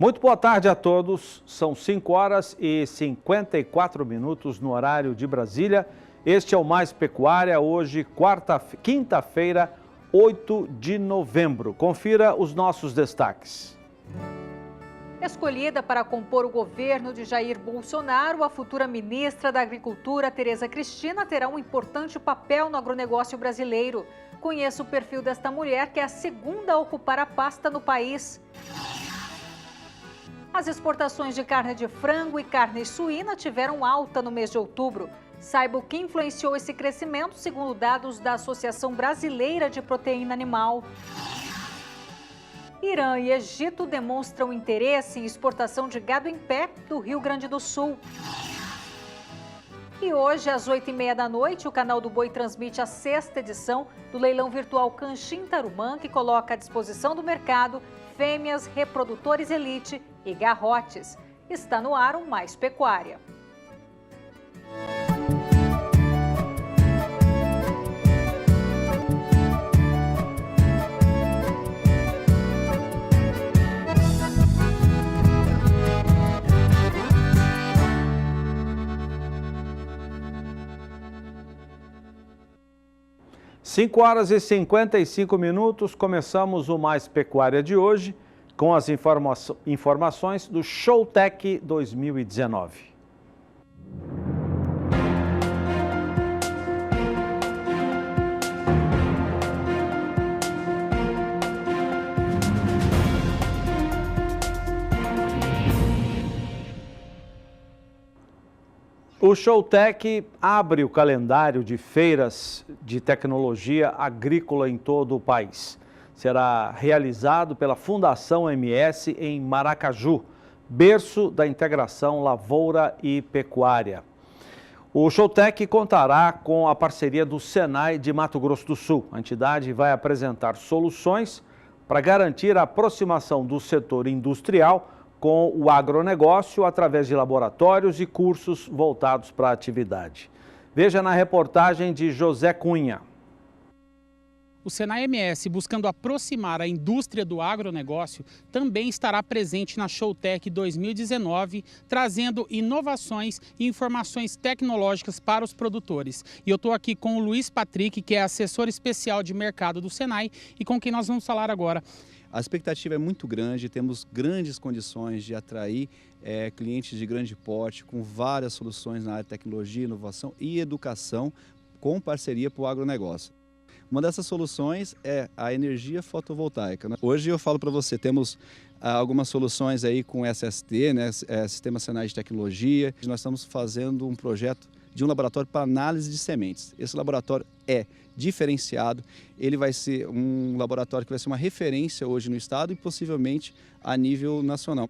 Muito boa tarde a todos. São 5 horas e 54 minutos no horário de Brasília. Este é o Mais Pecuária, hoje, quinta-feira, 8 de novembro. Confira os nossos destaques. Escolhida para compor o governo de Jair Bolsonaro, a futura ministra da Agricultura, Tereza Cristina, terá um importante papel no agronegócio brasileiro. Conheça o perfil desta mulher, que é a segunda a ocupar a pasta no país. As exportações de carne de frango e carne suína tiveram alta no mês de outubro. Saiba o que influenciou esse crescimento, segundo dados da Associação Brasileira de Proteína Animal. Irã e Egito demonstram interesse em exportação de gado em pé do Rio Grande do Sul. E hoje, às 8h30 da noite, o Canal do Boi transmite a 6ª edição do leilão virtual Canchim Tarumã, que coloca à disposição do mercado fêmeas, reprodutores elite e garrotes. Está no ar o Mais Pecuária. Cinco horas e 55 minutos, começamos o Mais Pecuária de hoje com as informações do Showtech 2019. O Showtech abre o calendário de feiras de tecnologia agrícola em todo o país. Será realizado pela Fundação MS em Maracaju, berço da integração lavoura e pecuária. O Showtech contará com a parceria do Senai de Mato Grosso do Sul. A entidade vai apresentar soluções para garantir a aproximação do setor industrial com o agronegócio através de laboratórios e cursos voltados para a atividade. Veja na reportagem de José Cunha. O Senai MS, buscando aproximar a indústria do agronegócio, também estará presente na Showtech 2019, trazendo inovações e informações tecnológicas para os produtores. E eu estou aqui com o Luiz Patrick, que é assessor especial de mercado do Senai, e com quem nós vamos falar agora. A expectativa é muito grande, temos grandes condições de atrair clientes de grande porte, com várias soluções na área de tecnologia, inovação e educação, com parceria para o agronegócio. Uma dessas soluções é a energia fotovoltaica. Hoje eu falo para você, temos algumas soluções aí com SST, né, Sistema Senai de Tecnologia. Nós estamos fazendo um projeto de um laboratório para análise de sementes. Esse laboratório é diferenciado, ele vai ser um laboratório que vai ser uma referência hoje no estado e possivelmente a nível nacional.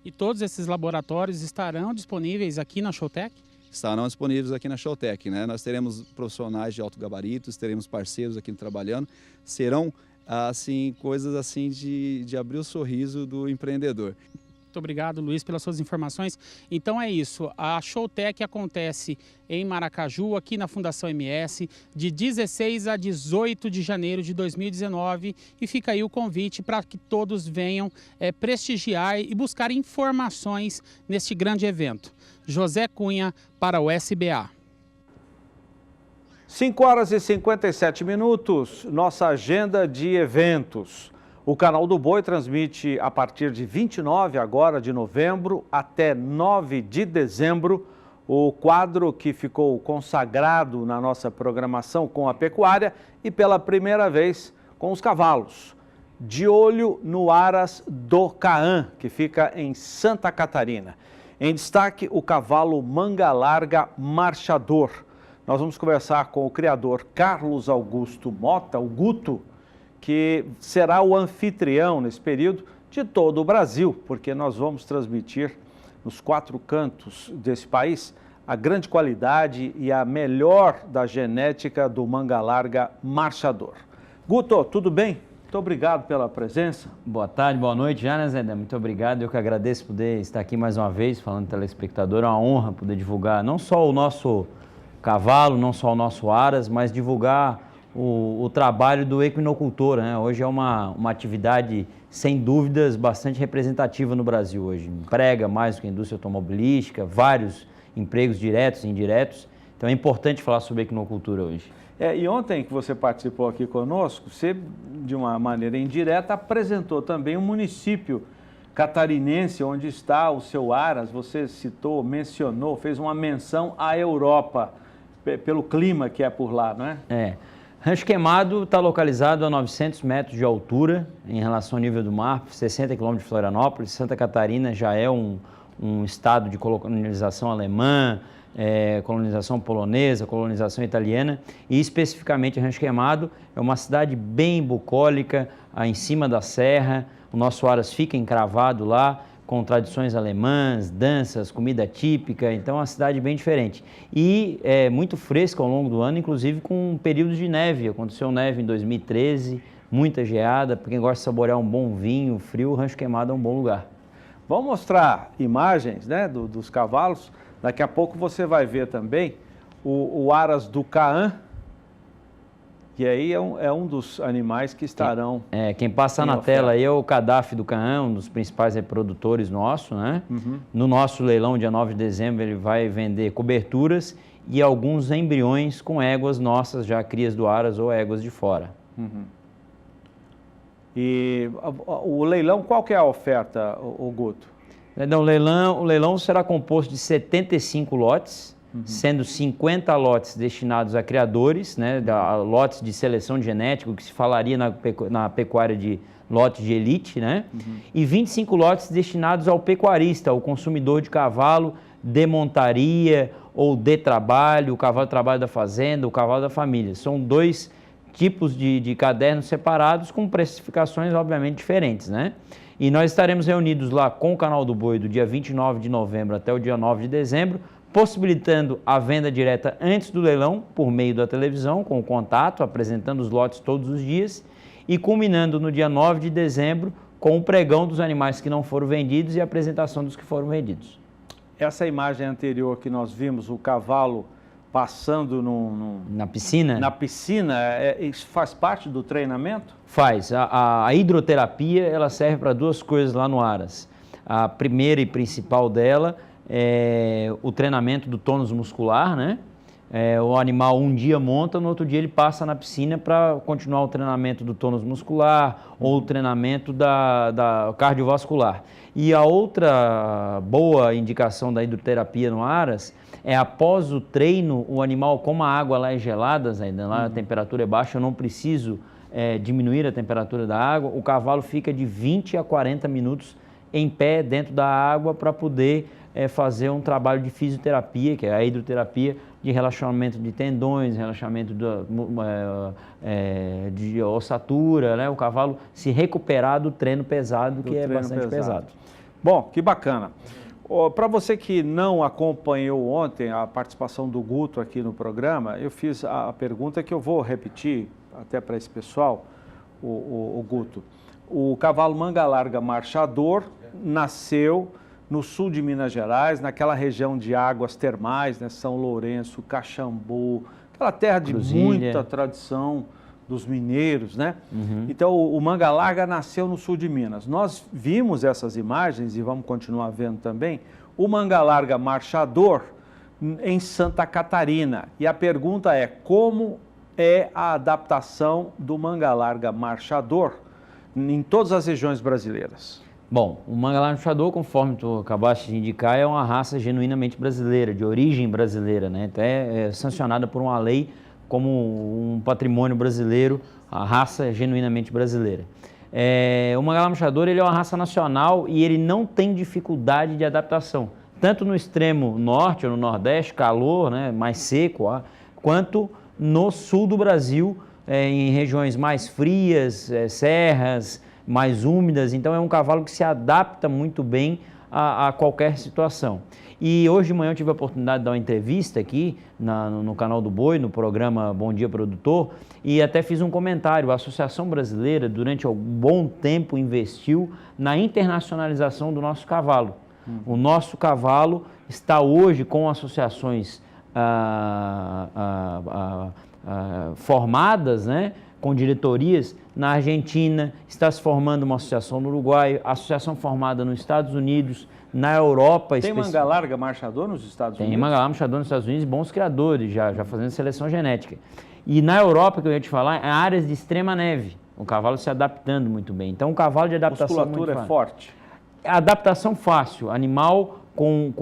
E todos esses laboratórios estarão disponíveis aqui na Showtech? Estarão disponíveis aqui na Showtech, né? Nós teremos profissionais de alto gabarito, teremos parceiros aqui trabalhando, serão assim, coisas assim de abrir o sorriso do empreendedor. Muito obrigado, Luiz, pelas suas informações. Então é isso, a Showtech acontece em Maracaju, aqui na Fundação MS, de 16 a 18 de janeiro de 2019, e fica aí o convite para que todos venham prestigiar e buscar informações neste grande evento. José Cunha para o SBA. 5 horas e 57 minutos, nossa agenda de eventos. O Canal do Boi transmite a partir de 29 agora de novembro até 9 de dezembro o quadro que ficou consagrado na nossa programação com a pecuária e pela primeira vez com os cavalos. De olho no Aras do Caã, que fica em Santa Catarina. Em destaque, o cavalo Manga Larga Marchador. Nós vamos conversar com o criador Carlos Augusto Mota, o Guto, que será o anfitrião nesse período de todo o Brasil, porque nós vamos transmitir nos 4 cantos desse país a grande qualidade e a melhor da genética do Manga Larga Marchador. Guto, tudo bem? Muito obrigado pela presença. Boa tarde, boa noite, já, né, Zé? Muito obrigado. Eu que agradeço poder estar aqui mais uma vez, falando de telespectador. É uma honra poder divulgar não só o nosso cavalo, não só o nosso Aras, mas divulgar o trabalho do equinocultor, né? Hoje é uma atividade, sem dúvidas, bastante representativa no Brasil hoje. Emprega mais do que a indústria automobilística, vários empregos diretos e indiretos. Então é importante falar sobre equinocultura hoje. E ontem que você participou aqui conosco, você, de uma maneira indireta, apresentou também um município catarinense onde está o seu Aras. Você citou, mencionou, fez uma menção à Europa, pelo clima que é por lá, não é? Rancho Queimado está localizado a 900 metros de altura em relação ao nível do mar, 60 quilômetros de Florianópolis. Santa Catarina já é um estado de colonização alemã, colonização polonesa, colonização italiana, e especificamente Rancho Queimado é uma cidade bem bucólica, em cima da serra. O nosso Aras fica encravado lá, com tradições alemãs, danças, comida típica, então é uma cidade bem diferente. E é muito fresca ao longo do ano, inclusive com períodos de neve. Aconteceu neve em 2013, muita geada. Para quem gosta de saborear um bom vinho frio, o Rancho Queimado é um bom lugar. Vamos mostrar imagens, né, dos cavalos. Daqui a pouco você vai ver também o Aras do Caan, que aí é um dos animais que estarão... Quem passa na tela aí é o Cadaf do Caan, um dos principais reprodutores nossos, né? Uhum. No nosso leilão, dia 9 de dezembro, ele vai vender coberturas e alguns embriões com éguas nossas, já crias do Aras ou éguas de fora. Uhum. E o leilão, qual que é a oferta, o Guto? Então, o leilão será composto de 75 lotes, sendo 50 lotes destinados a criadores, né, lotes de seleção genética, que se falaria na pecuária de lote de elite, né, e 25 lotes destinados ao pecuarista, ao consumidor de cavalo de montaria ou de trabalho, o cavalo de trabalho da fazenda, o cavalo da família. São dois tipos de cadernos separados com precificações, obviamente, diferentes, né? E nós estaremos reunidos lá com o Canal do Boi do dia 29 de novembro até o dia 9 de dezembro, possibilitando a venda direta antes do leilão, por meio da televisão, com o contato, apresentando os lotes todos os dias, e culminando no dia 9 de dezembro com o pregão dos animais que não foram vendidos e a apresentação dos que foram vendidos. Essa imagem anterior que nós vimos, o cavalo passando na piscina? Na piscina, isso faz parte do treinamento? Faz. A hidroterapia, ela serve para duas coisas lá no Aras. A primeira e principal dela é o treinamento do tônus muscular, né? O animal um dia monta, no outro dia ele passa na piscina para continuar o treinamento do tônus muscular ou o treinamento da cardiovascular. E a outra boa indicação da hidroterapia no Aras é após o treino, o animal, como a água lá é gelada, ainda lá a temperatura é baixa, eu não preciso diminuir a temperatura da água, o cavalo fica de 20 a 40 minutos em pé dentro da água para poder fazer um trabalho de fisioterapia, que é a hidroterapia, de relaxamento de tendões, relaxamento de ossatura, né? O cavalo se recuperar do treino pesado, que é bastante pesado. Bom, que bacana. Para você que não acompanhou ontem a participação do Guto aqui no programa, eu fiz a pergunta que eu vou repetir até para esse pessoal, o Guto. O cavalo manga larga marchador nasceu no sul de Minas Gerais, naquela região de águas termais, né? São Lourenço, Caxambu, aquela terra de muita tradição dos mineiros, né? Então, o manga larga nasceu no sul de Minas. Nós vimos essas imagens e vamos continuar vendo também o manga larga marchador em Santa Catarina. E a pergunta é, como é a adaptação do manga larga marchador em todas as regiões brasileiras? Bom, o manga larga marchador, conforme tu acabaste de indicar, é uma raça genuinamente brasileira, de origem brasileira, né? Até sancionada por uma lei como um patrimônio brasileiro, a raça é genuinamente brasileira. O manga larga marchador, ele é uma raça nacional e ele não tem dificuldade de adaptação, tanto no extremo norte ou no nordeste, calor, né, mais seco, quanto no sul do Brasil, em regiões mais frias, serras, mais úmidas. Então é um cavalo que se adapta muito bem a qualquer situação. E hoje de manhã eu tive a oportunidade de dar uma entrevista aqui no Canal do Boi, no programa Bom Dia Produtor, e até fiz um comentário. A Associação Brasileira, durante um bom tempo, investiu na internacionalização do nosso cavalo. O nosso cavalo está hoje com associações formadas, né, com diretorias na Argentina, está se formando uma associação no Uruguai, associação formada nos Estados Unidos, na Europa. Tem manga larga marchador nos Estados Unidos? Tem manga larga marchador nos Estados Unidos, bons criadores, já fazendo seleção genética. E na Europa, que eu ia te falar, é áreas de extrema neve, o cavalo se adaptando muito bem. Então, um cavalo de adaptação a musculatura muito é forte? Adaptação fácil, animal com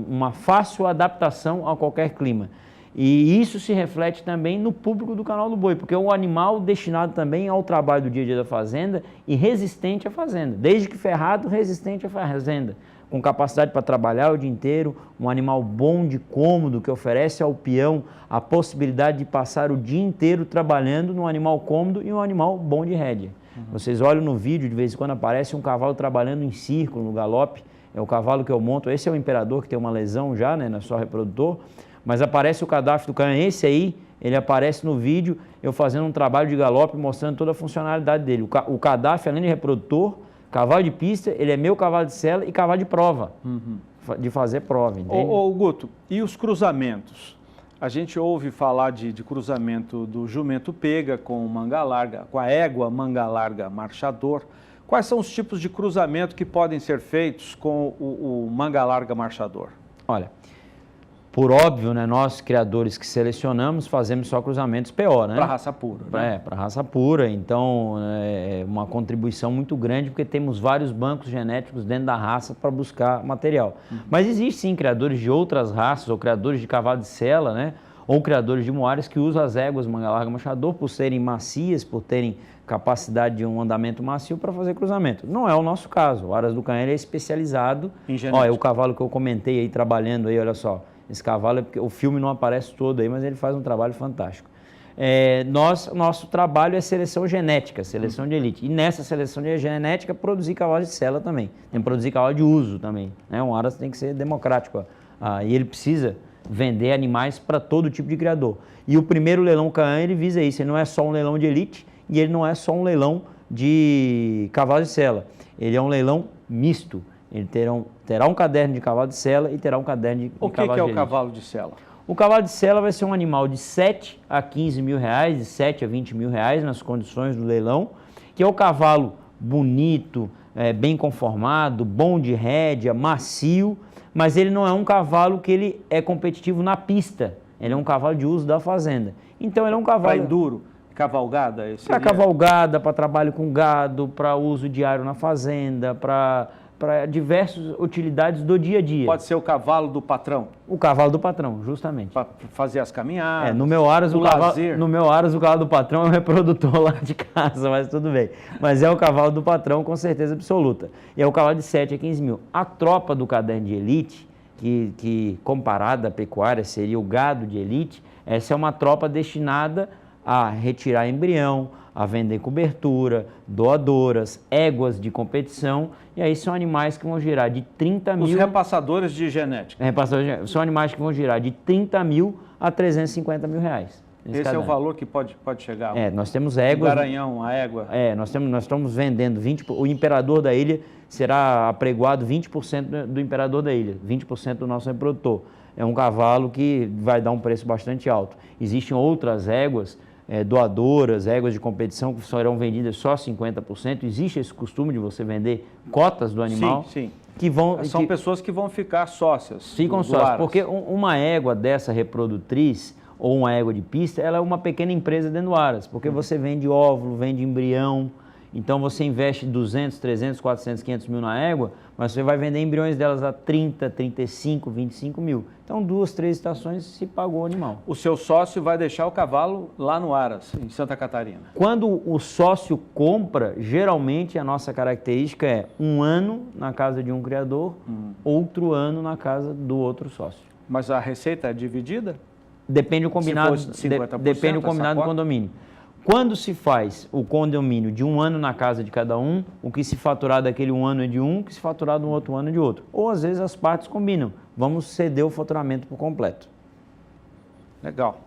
uma fácil adaptação a qualquer clima. E isso se reflete também no público do Canal do Boi, porque é um animal destinado também ao trabalho do dia a dia da fazenda e resistente à fazenda. Desde que ferrado, resistente à fazenda. Com capacidade para trabalhar o dia inteiro, um animal bom de cômodo, que oferece ao peão a possibilidade de passar o dia inteiro trabalhando num animal cômodo e um animal bom de rédea. Vocês olham no vídeo, de vez em quando aparece um cavalo trabalhando em círculo, no galope, é o cavalo que eu monto. Esse é o Imperador, que tem uma lesão já, né, não é só reprodutor, mas aparece o cadáver do Canhão. Esse aí, ele aparece no vídeo, eu fazendo um trabalho de galope, mostrando toda a funcionalidade dele. O cadáver, além de reprodutor, cavalo de pista, ele é meu cavalo de sela e cavalo de prova, de fazer prova, entende? Ô Guto, e os cruzamentos? A gente ouve falar de cruzamento do jumento pega com manga larga, com a égua manga larga marchador. Quais são os tipos de cruzamento que podem ser feitos com o manga larga marchador? Olha, por óbvio, né, nós criadores que selecionamos fazemos só cruzamentos PO, né? Para raça pura. Né? Para raça pura, então é uma contribuição muito grande porque temos vários bancos genéticos dentro da raça para buscar material. Mas existem sim criadores de outras raças ou criadores de cavalo de sela, né? Ou criadores de moares que usam as éguas manga larga marchador por serem macias, por terem capacidade de um andamento macio para fazer cruzamento. Não é o nosso caso. O Aras do Canhão é especializado em genética. Olha, o cavalo que eu comentei aí trabalhando aí, olha só. Esse cavalo, porque o filme não aparece todo aí, mas ele faz um trabalho fantástico. Nosso trabalho é seleção genética, seleção de elite. E nessa seleção de genética, produzir cavalo de sela também. Tem que produzir cavalo de uso também. Né? Um Aras tem que ser democrático. E ele precisa vender animais para todo tipo de criador. E o primeiro leilão Canhão, ele visa isso. Ele não é só um leilão de elite e ele não é só um leilão de cavalo de sela. Ele é um leilão misto. Ele terá um caderno de cavalo de sela e terá um caderno de cavalo de elite. O que é o cavalo de sela? O cavalo de sela vai ser um animal de 7 a 15 mil reais, de 7 a 20 mil reais nas condições do leilão, que é o cavalo bonito, bem conformado, bom de rédea, macio, mas ele não é um cavalo que ele é competitivo na pista. Ele é um cavalo de uso da fazenda. Então ele é um cavalo... Para enduro, cavalgada? Para cavalgada, para trabalho com gado, para uso diário na fazenda, para diversas utilidades do dia a dia. Pode ser o cavalo do patrão? O cavalo do patrão, justamente. Para fazer as caminhadas, no meu Aras, o cavalo do patrão é um reprodutor lá de casa, mas tudo bem. Mas é o cavalo do patrão com certeza absoluta. E é o cavalo de 7 a 15 mil. A tropa do caderno de elite, que comparada à pecuária seria o gado de elite, essa é uma tropa destinada a retirar embrião, a vender cobertura, doadoras, éguas de competição, e aí são animais que vão girar de 30 mil... Os repassadores de genética. São animais que vão girar de 30 mil a 350 mil reais. Esse é o valor que pode chegar? Nós temos éguas... O garanhão, a égua. Nós estamos vendendo 20%, o Imperador da ilha será apregoado 20% do Imperador da ilha, 20% do nosso reprodutor. É um cavalo que vai dar um preço bastante alto. Existem outras éguas, doadoras, éguas de competição que serão vendidas só 50%. Existe esse costume de você vender cotas do animal? Sim. São pessoas que vão ficar sócias. Ficam sócias, porque uma égua dessa reprodutriz ou uma égua de pista, ela é uma pequena empresa dentro do Aras, porque você vende óvulo, vende embrião, então você investe 200, 300, 400, 500 mil na égua, mas você vai vender embriões delas a 30, 35, 25 mil. Então, 2, 3 estações se pagou o animal. O seu sócio vai deixar o cavalo lá no Aras, em Santa Catarina? Quando o sócio compra, geralmente a nossa característica é um ano na casa de um criador, outro ano na casa do outro sócio. Mas a receita é dividida? Depende do combinado, se fosse 50%, depende do combinado do condomínio. Quando se faz o condomínio de um ano na casa de cada um, o que se faturar daquele um ano é de um, o que se faturar no outro ano é de outro. Ou às vezes as partes combinam. Vamos ceder o faturamento por completo. Legal.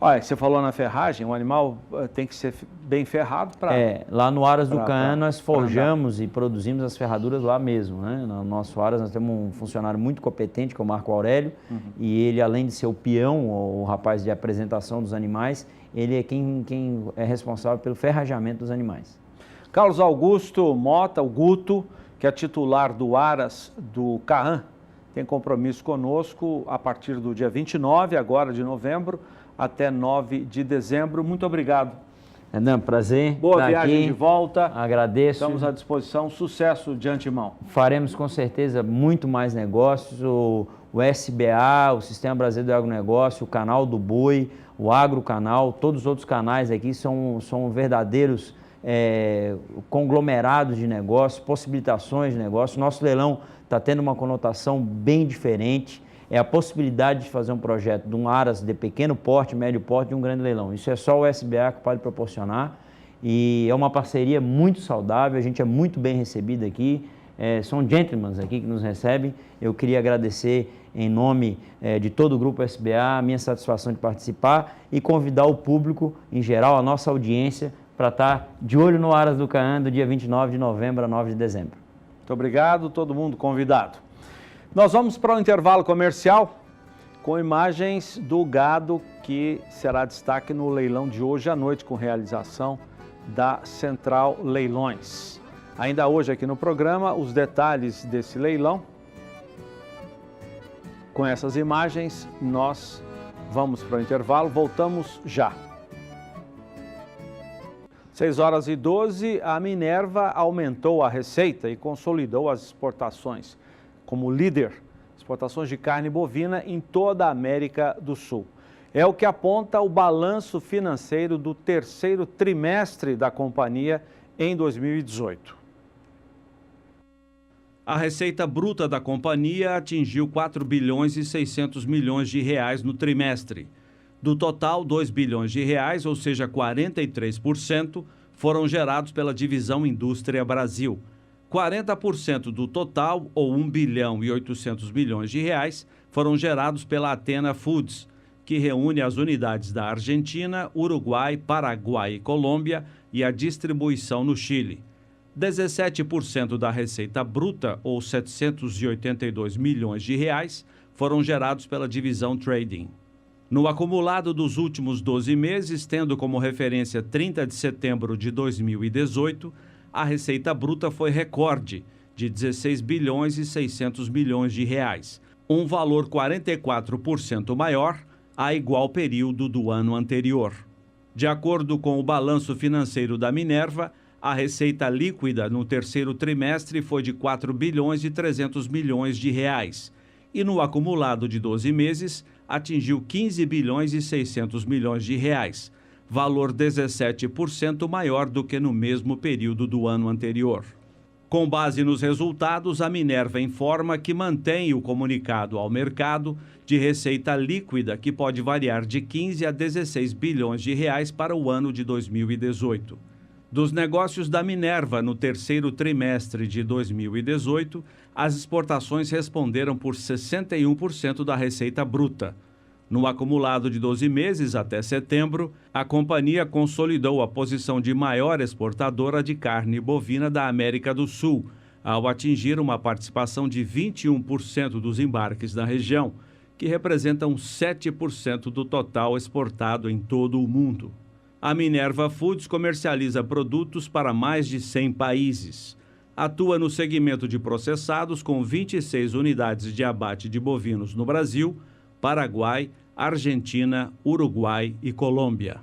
Olha, você falou na ferragem, o animal tem que ser bem ferrado para... Lá no Aras do Canaã nós forjamos e produzimos as ferraduras lá mesmo, né? No nosso Aras nós temos um funcionário muito competente, que é o Marco Aurélio, e ele, além de ser o peão, o rapaz de apresentação dos animais, ele é quem é responsável pelo ferrajamento dos animais. Carlos Augusto Mota, o Guto, que é titular do Aras do Canaã, tem compromisso conosco a partir do dia 29, agora de novembro, até 9 de dezembro. Muito obrigado. Renan, prazer. Boa viagem aqui. De volta. Agradeço. Estamos à disposição. Sucesso de antemão. Faremos com certeza muito mais negócios. O SBA, o Sistema Brasileiro do Agronegócio, o Canal do Boi, o Agrocanal, todos os outros canais aqui são verdadeiros conglomerados de negócios, possibilitações de negócio. Nosso leilão está tendo uma conotação bem diferente. É a possibilidade de fazer um projeto de um Aras de pequeno porte, médio porte, de um grande leilão. Isso é só o SBA que pode proporcionar e é uma parceria muito saudável, a gente é muito bem recebido aqui, são gentlemen aqui que nos recebem. Eu queria agradecer em nome de todo o Grupo SBA a minha satisfação de participar e convidar o público, em geral, a nossa audiência, para estar de olho no Aras do Canaã do dia 29 de novembro a 9 de dezembro. Muito obrigado, todo mundo convidado. Nós vamos para o intervalo comercial com imagens do gado que será destaque no leilão de hoje à noite, com realização da Central Leilões. Ainda hoje aqui no programa, os detalhes desse leilão. Com essas imagens, nós vamos para o intervalo, voltamos já. 6h12, a Minerva aumentou a receita e consolidou as exportações como líder, exportações de carne bovina em toda a América do Sul. É o que aponta o balanço financeiro do terceiro trimestre da companhia em 2018. A receita bruta da companhia atingiu 4 bilhões e 600 milhões de reais no trimestre. Do total, 2 bilhões de reais, ou seja, 43%, foram gerados pela divisão Indústria Brasil. 40% do total, ou 1 bilhão e 800 milhões de reais, foram gerados pela Athena Foods, que reúne as unidades da Argentina, Uruguai, Paraguai e Colômbia e a distribuição no Chile. 17% da receita bruta, ou 782 milhões de reais, foram gerados pela divisão Trading. No acumulado dos últimos 12 meses, tendo como referência 30 de setembro de 2018, a receita bruta foi recorde de 16 bilhões e 600 milhões de reais, um valor 44% maior a igual período do ano anterior. De acordo com o balanço financeiro da Minerva, a receita líquida no terceiro trimestre foi de 4 bilhões e 300 milhões de reais e no acumulado de 12 meses atingiu 15 bilhões e 600 milhões de reais, valor 17% maior do que no mesmo período do ano anterior. Com base nos resultados, a Minerva informa que mantém o comunicado ao mercado de receita líquida que pode variar de 15 a 16 bilhões de reais para o ano de 2018. Dos negócios da Minerva no terceiro trimestre de 2018, as exportações responderam por 61% da receita bruta. No acumulado de 12 meses até setembro, a companhia consolidou a posição de maior exportadora de carne bovina da América do Sul, ao atingir uma participação de 21% dos embarques da região, que representam 7% do total exportado em todo o mundo. A Minerva Foods comercializa produtos para mais de 100 países. Atua no segmento de processados com 26 unidades de abate de bovinos no Brasil, Paraguai, Argentina, Uruguai e Colômbia.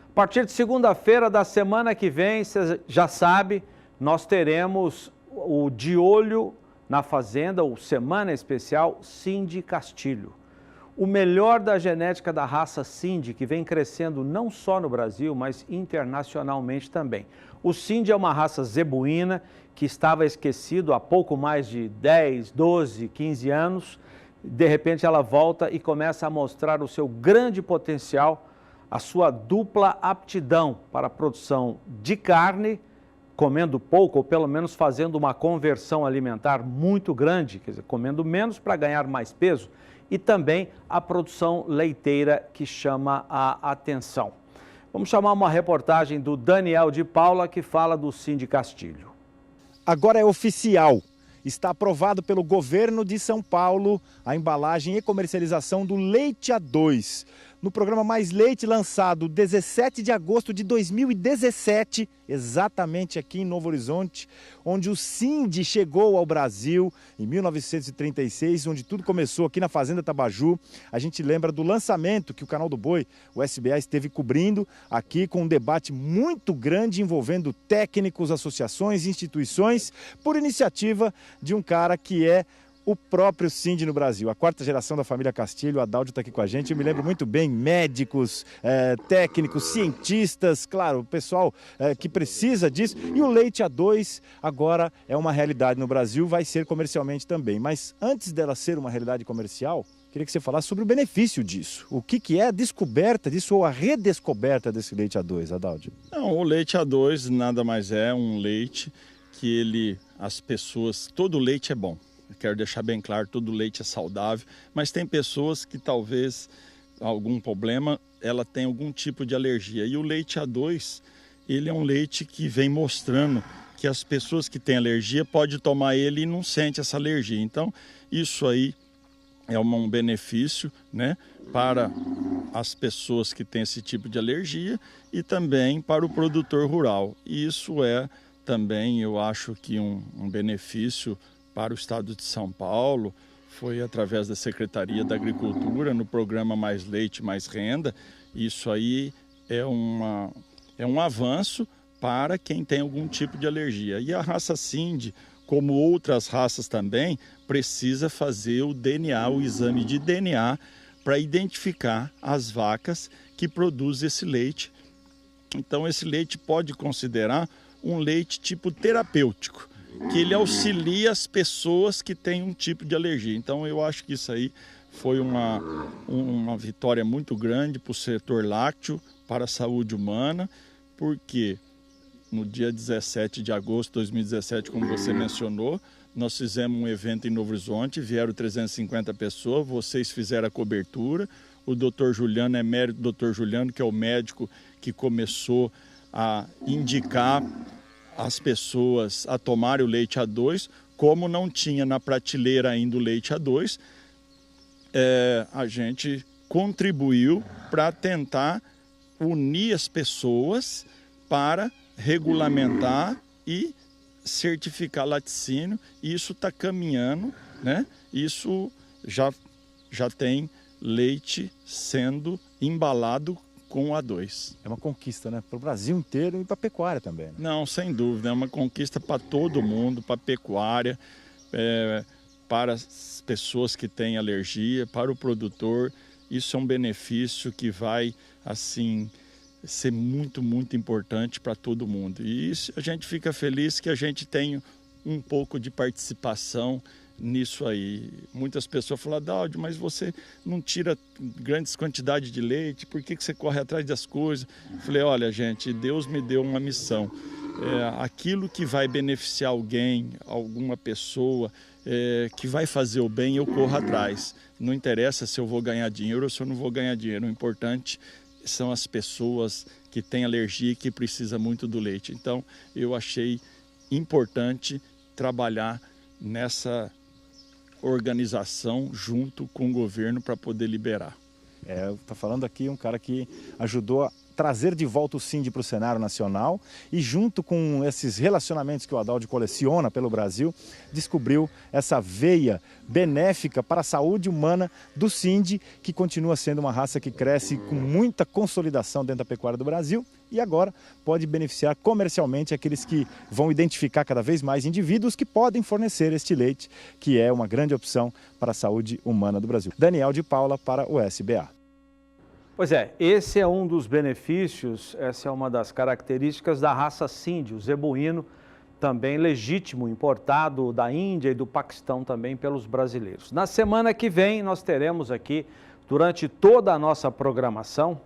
A partir de segunda-feira da semana que vem, você já sabe, nós teremos o De Olho na Fazenda, o Semana Especial Cindy Castilho. O melhor da genética da raça Cindy, que vem crescendo não só no Brasil, mas internacionalmente também. O Cindy é uma raça zebuína que estava esquecido há pouco mais de 10, 12, 15 anos. De repente ela volta e começa a mostrar o seu grande potencial, a sua dupla aptidão para a produção de carne, comendo pouco ou pelo menos fazendo uma conversão alimentar muito grande, quer dizer, comendo menos para ganhar mais peso, e também a produção leiteira que chama a atenção. Vamos chamar uma reportagem do Daniel de Paula, que fala do Sindi Castilho. Agora é oficial. Está aprovado pelo governo de São Paulo a embalagem e comercialização do leite A2. No programa Mais Leite, lançado 17 de agosto de 2017, exatamente aqui em Novo Horizonte, onde o Sindi chegou ao Brasil em 1936, onde tudo começou aqui na Fazenda Tabaju. A gente lembra do lançamento que o Canal do Boi, o SBA, esteve cobrindo aqui com um debate muito grande envolvendo técnicos, associações, instituições, por iniciativa de um cara que é o próprio Sindi no Brasil, a quarta geração da família Castilho. O Adaldio está aqui com a gente. Eu me lembro muito bem, médicos, técnicos, cientistas, claro, o pessoal que precisa disso. E o leite A2 agora é uma realidade no Brasil, vai ser comercialmente também. Mas antes dela ser uma realidade comercial, queria que você falasse sobre o benefício disso. O que é a descoberta disso ou a redescoberta desse leite A2, Adaldio? Não, o leite A2 nada mais é um leite que as pessoas, todo leite é bom. Eu quero deixar bem claro, todo leite é saudável, mas tem pessoas que talvez algum problema, ela tem algum tipo de alergia. E o leite A2, ele é um leite que vem mostrando que as pessoas que têm alergia podem tomar ele e não sente essa alergia. Então, isso aí é um benefício, né, para as pessoas que têm esse tipo de alergia e também para o produtor rural. E isso é também, eu acho que um benefício para o estado de São Paulo, foi através da Secretaria da Agricultura, no programa Mais Leite, Mais Renda. Isso aí é um avanço para quem tem algum tipo de alergia. E a raça Sindi, como outras raças também, precisa fazer o DNA, o exame de DNA, para identificar as vacas que produzem esse leite. Então, esse leite pode considerar um leite tipo terapêutico, que ele auxilia as pessoas que têm um tipo de alergia. Então, eu acho que isso aí foi uma vitória muito grande para o setor lácteo, para a saúde humana, porque no dia 17 de agosto de 2017, como você mencionou, nós fizemos um evento em Novo Horizonte, vieram 350 pessoas, vocês fizeram a cobertura, o Dr. Juliano, é mérito do Dr. Juliano, que é o médico que começou a indicar as pessoas a tomarem o leite A2, como não tinha na prateleira ainda o leite A2, a gente contribuiu para tentar unir as pessoas para regulamentar e certificar laticínio. Isso está caminhando, né? Isso já tem leite sendo embalado com A2. É uma conquista, né? Para o Brasil inteiro e para a pecuária também. Né? Não, sem dúvida. É uma conquista para todo mundo, para a pecuária, para as pessoas que têm alergia, para o produtor. Isso é um benefício que vai, assim, ser muito, muito importante para todo mundo. E isso, a gente fica feliz que a gente tenha um pouco de participação nisso aí. Muitas pessoas falam, Adaldio, mas você não tira grandes quantidades de leite, por que você corre atrás das coisas? Eu falei, olha, gente, Deus me deu uma missão. Aquilo que vai beneficiar alguém, alguma pessoa, que vai fazer o bem, eu corro atrás. Não interessa se eu vou ganhar dinheiro ou se eu não vou ganhar dinheiro. O importante são as pessoas que têm alergia e que precisam muito do leite. Então, eu achei importante trabalhar nessa organização junto com o governo para poder liberar. Está falando aqui um cara que ajudou a trazer de volta o Sindi para o cenário nacional e junto com esses relacionamentos que o Adaldio coleciona pelo Brasil, descobriu essa veia benéfica para a saúde humana do Sindi, que continua sendo uma raça que cresce com muita consolidação dentro da pecuária do Brasil e agora pode beneficiar comercialmente aqueles que vão identificar cada vez mais indivíduos que podem fornecer este leite, que é uma grande opção para a saúde humana do Brasil. Daniel de Paula para o SBA. Pois é, esse é um dos benefícios, essa é uma das características da raça Sindi, o zebuíno, também legítimo, importado da Índia e do Paquistão também pelos brasileiros. Na semana que vem nós teremos aqui, durante toda a nossa programação,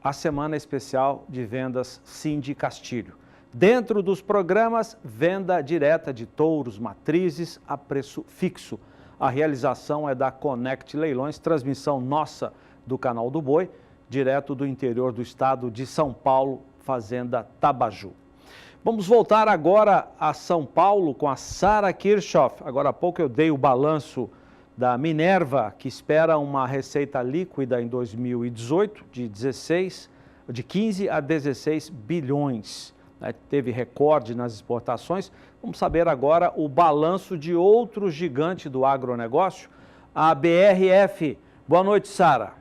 a semana especial de vendas Sindi Castilho. Dentro dos programas, venda direta de touros, matrizes a preço fixo. A realização é da Connect Leilões, transmissão nossa do Canal do Boi, direto do interior do estado de São Paulo, Fazenda Tabaju. Vamos voltar agora a São Paulo com a Sara Kirchhoff. Agora há pouco eu dei o balanço da Minerva, que espera uma receita líquida em 2018 de 15 a 16 bilhões. Teve recorde nas exportações. Vamos saber agora o balanço de outro gigante do agronegócio, a BRF. Boa noite, Sara.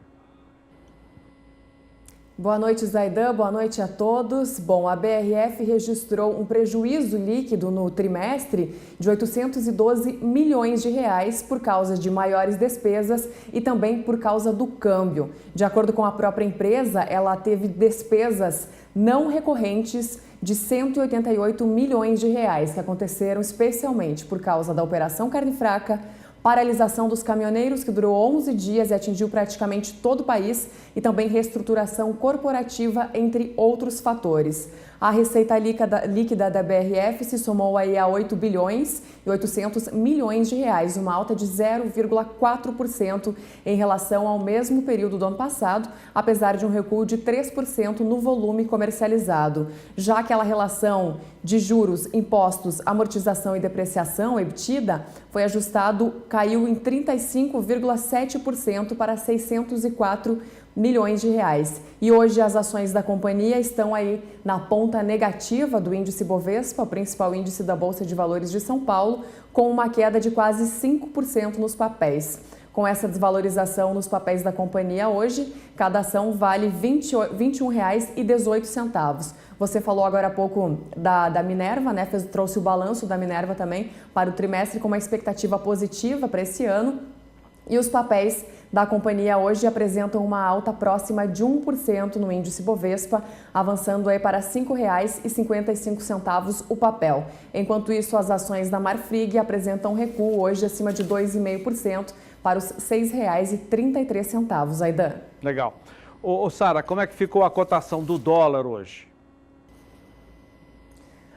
Boa noite, Zaidan. Boa noite a todos. Bom, a BRF registrou um prejuízo líquido no trimestre de 812 milhões de reais por causa de maiores despesas e também por causa do câmbio. De acordo com a própria empresa, ela teve despesas não recorrentes de 188 milhões de reais, que aconteceram especialmente por causa da Operação Carne Fraca, paralisação dos caminhoneiros, que durou 11 dias e atingiu praticamente todo o país, e também reestruturação corporativa, entre outros fatores. A receita líquida da BRF se somou aí a 8 bilhões e 800 milhões de reais, uma alta de 0,4% em relação ao mesmo período do ano passado, apesar de um recuo de 3% no volume comercializado. Já aquela relação de juros, impostos, amortização e depreciação, EBITDA, foi ajustado, caiu em 35,7% para 604 milhões de reais. E hoje as ações da companhia estão aí na ponta negativa do índice Bovespa, o principal índice da Bolsa de Valores de São Paulo, com uma queda de quase 5% nos papéis. Com essa desvalorização nos papéis da companhia hoje, cada ação vale R$ 21,18. Você falou agora há pouco da Minerva, né? Trouxe o balanço da Minerva também para o trimestre com uma expectativa positiva para esse ano. E os papéis da companhia hoje apresentam uma alta próxima de 1% no índice Bovespa, avançando aí para R$ 5,55 o papel. Enquanto isso, as ações da Marfrig apresentam recuo hoje acima de 2,5% para os R$ 6,33, Aidan. Legal. Ô Sara, como é que ficou a cotação do dólar hoje?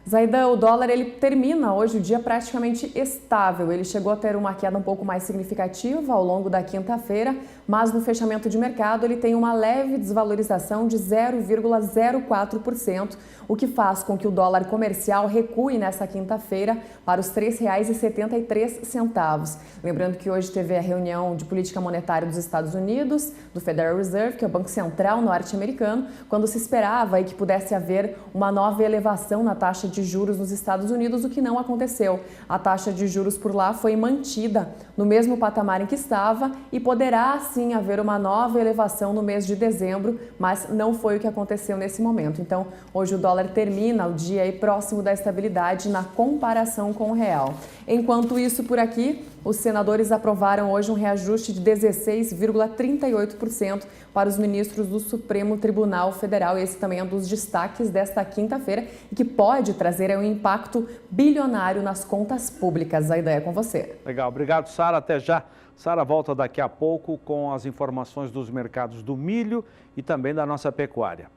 Zaidan, o dólar ele termina hoje o dia praticamente estável. Ele chegou a ter uma queda um pouco mais significativa ao longo da quinta-feira, mas no fechamento de mercado ele tem uma leve desvalorização de 0,04%, o que faz com que o dólar comercial recue nessa quinta-feira para os R$ 3,73. Lembrando que hoje teve a reunião de política monetária dos Estados Unidos, do Federal Reserve, que é o Banco Central norte-americano, quando se esperava aí que pudesse haver uma nova elevação na taxa de juros nos Estados Unidos, o que não aconteceu. A taxa de juros por lá foi mantida no mesmo patamar em que estava e poderá sim haver uma nova elevação no mês de dezembro, mas não foi o que aconteceu nesse momento. Então, hoje o dólar termina o dia aí próximo da estabilidade na comparação com o real. Enquanto isso, por aqui, os senadores aprovaram hoje um reajuste de 16,38% para os ministros do Supremo Tribunal Federal. Esse também é um dos destaques desta quinta-feira e que pode trazer um impacto bilionário nas contas públicas. A ideia é com você. Legal, obrigado, Sara. Até já. Sara volta daqui a pouco com as informações dos mercados do milho e também da nossa pecuária.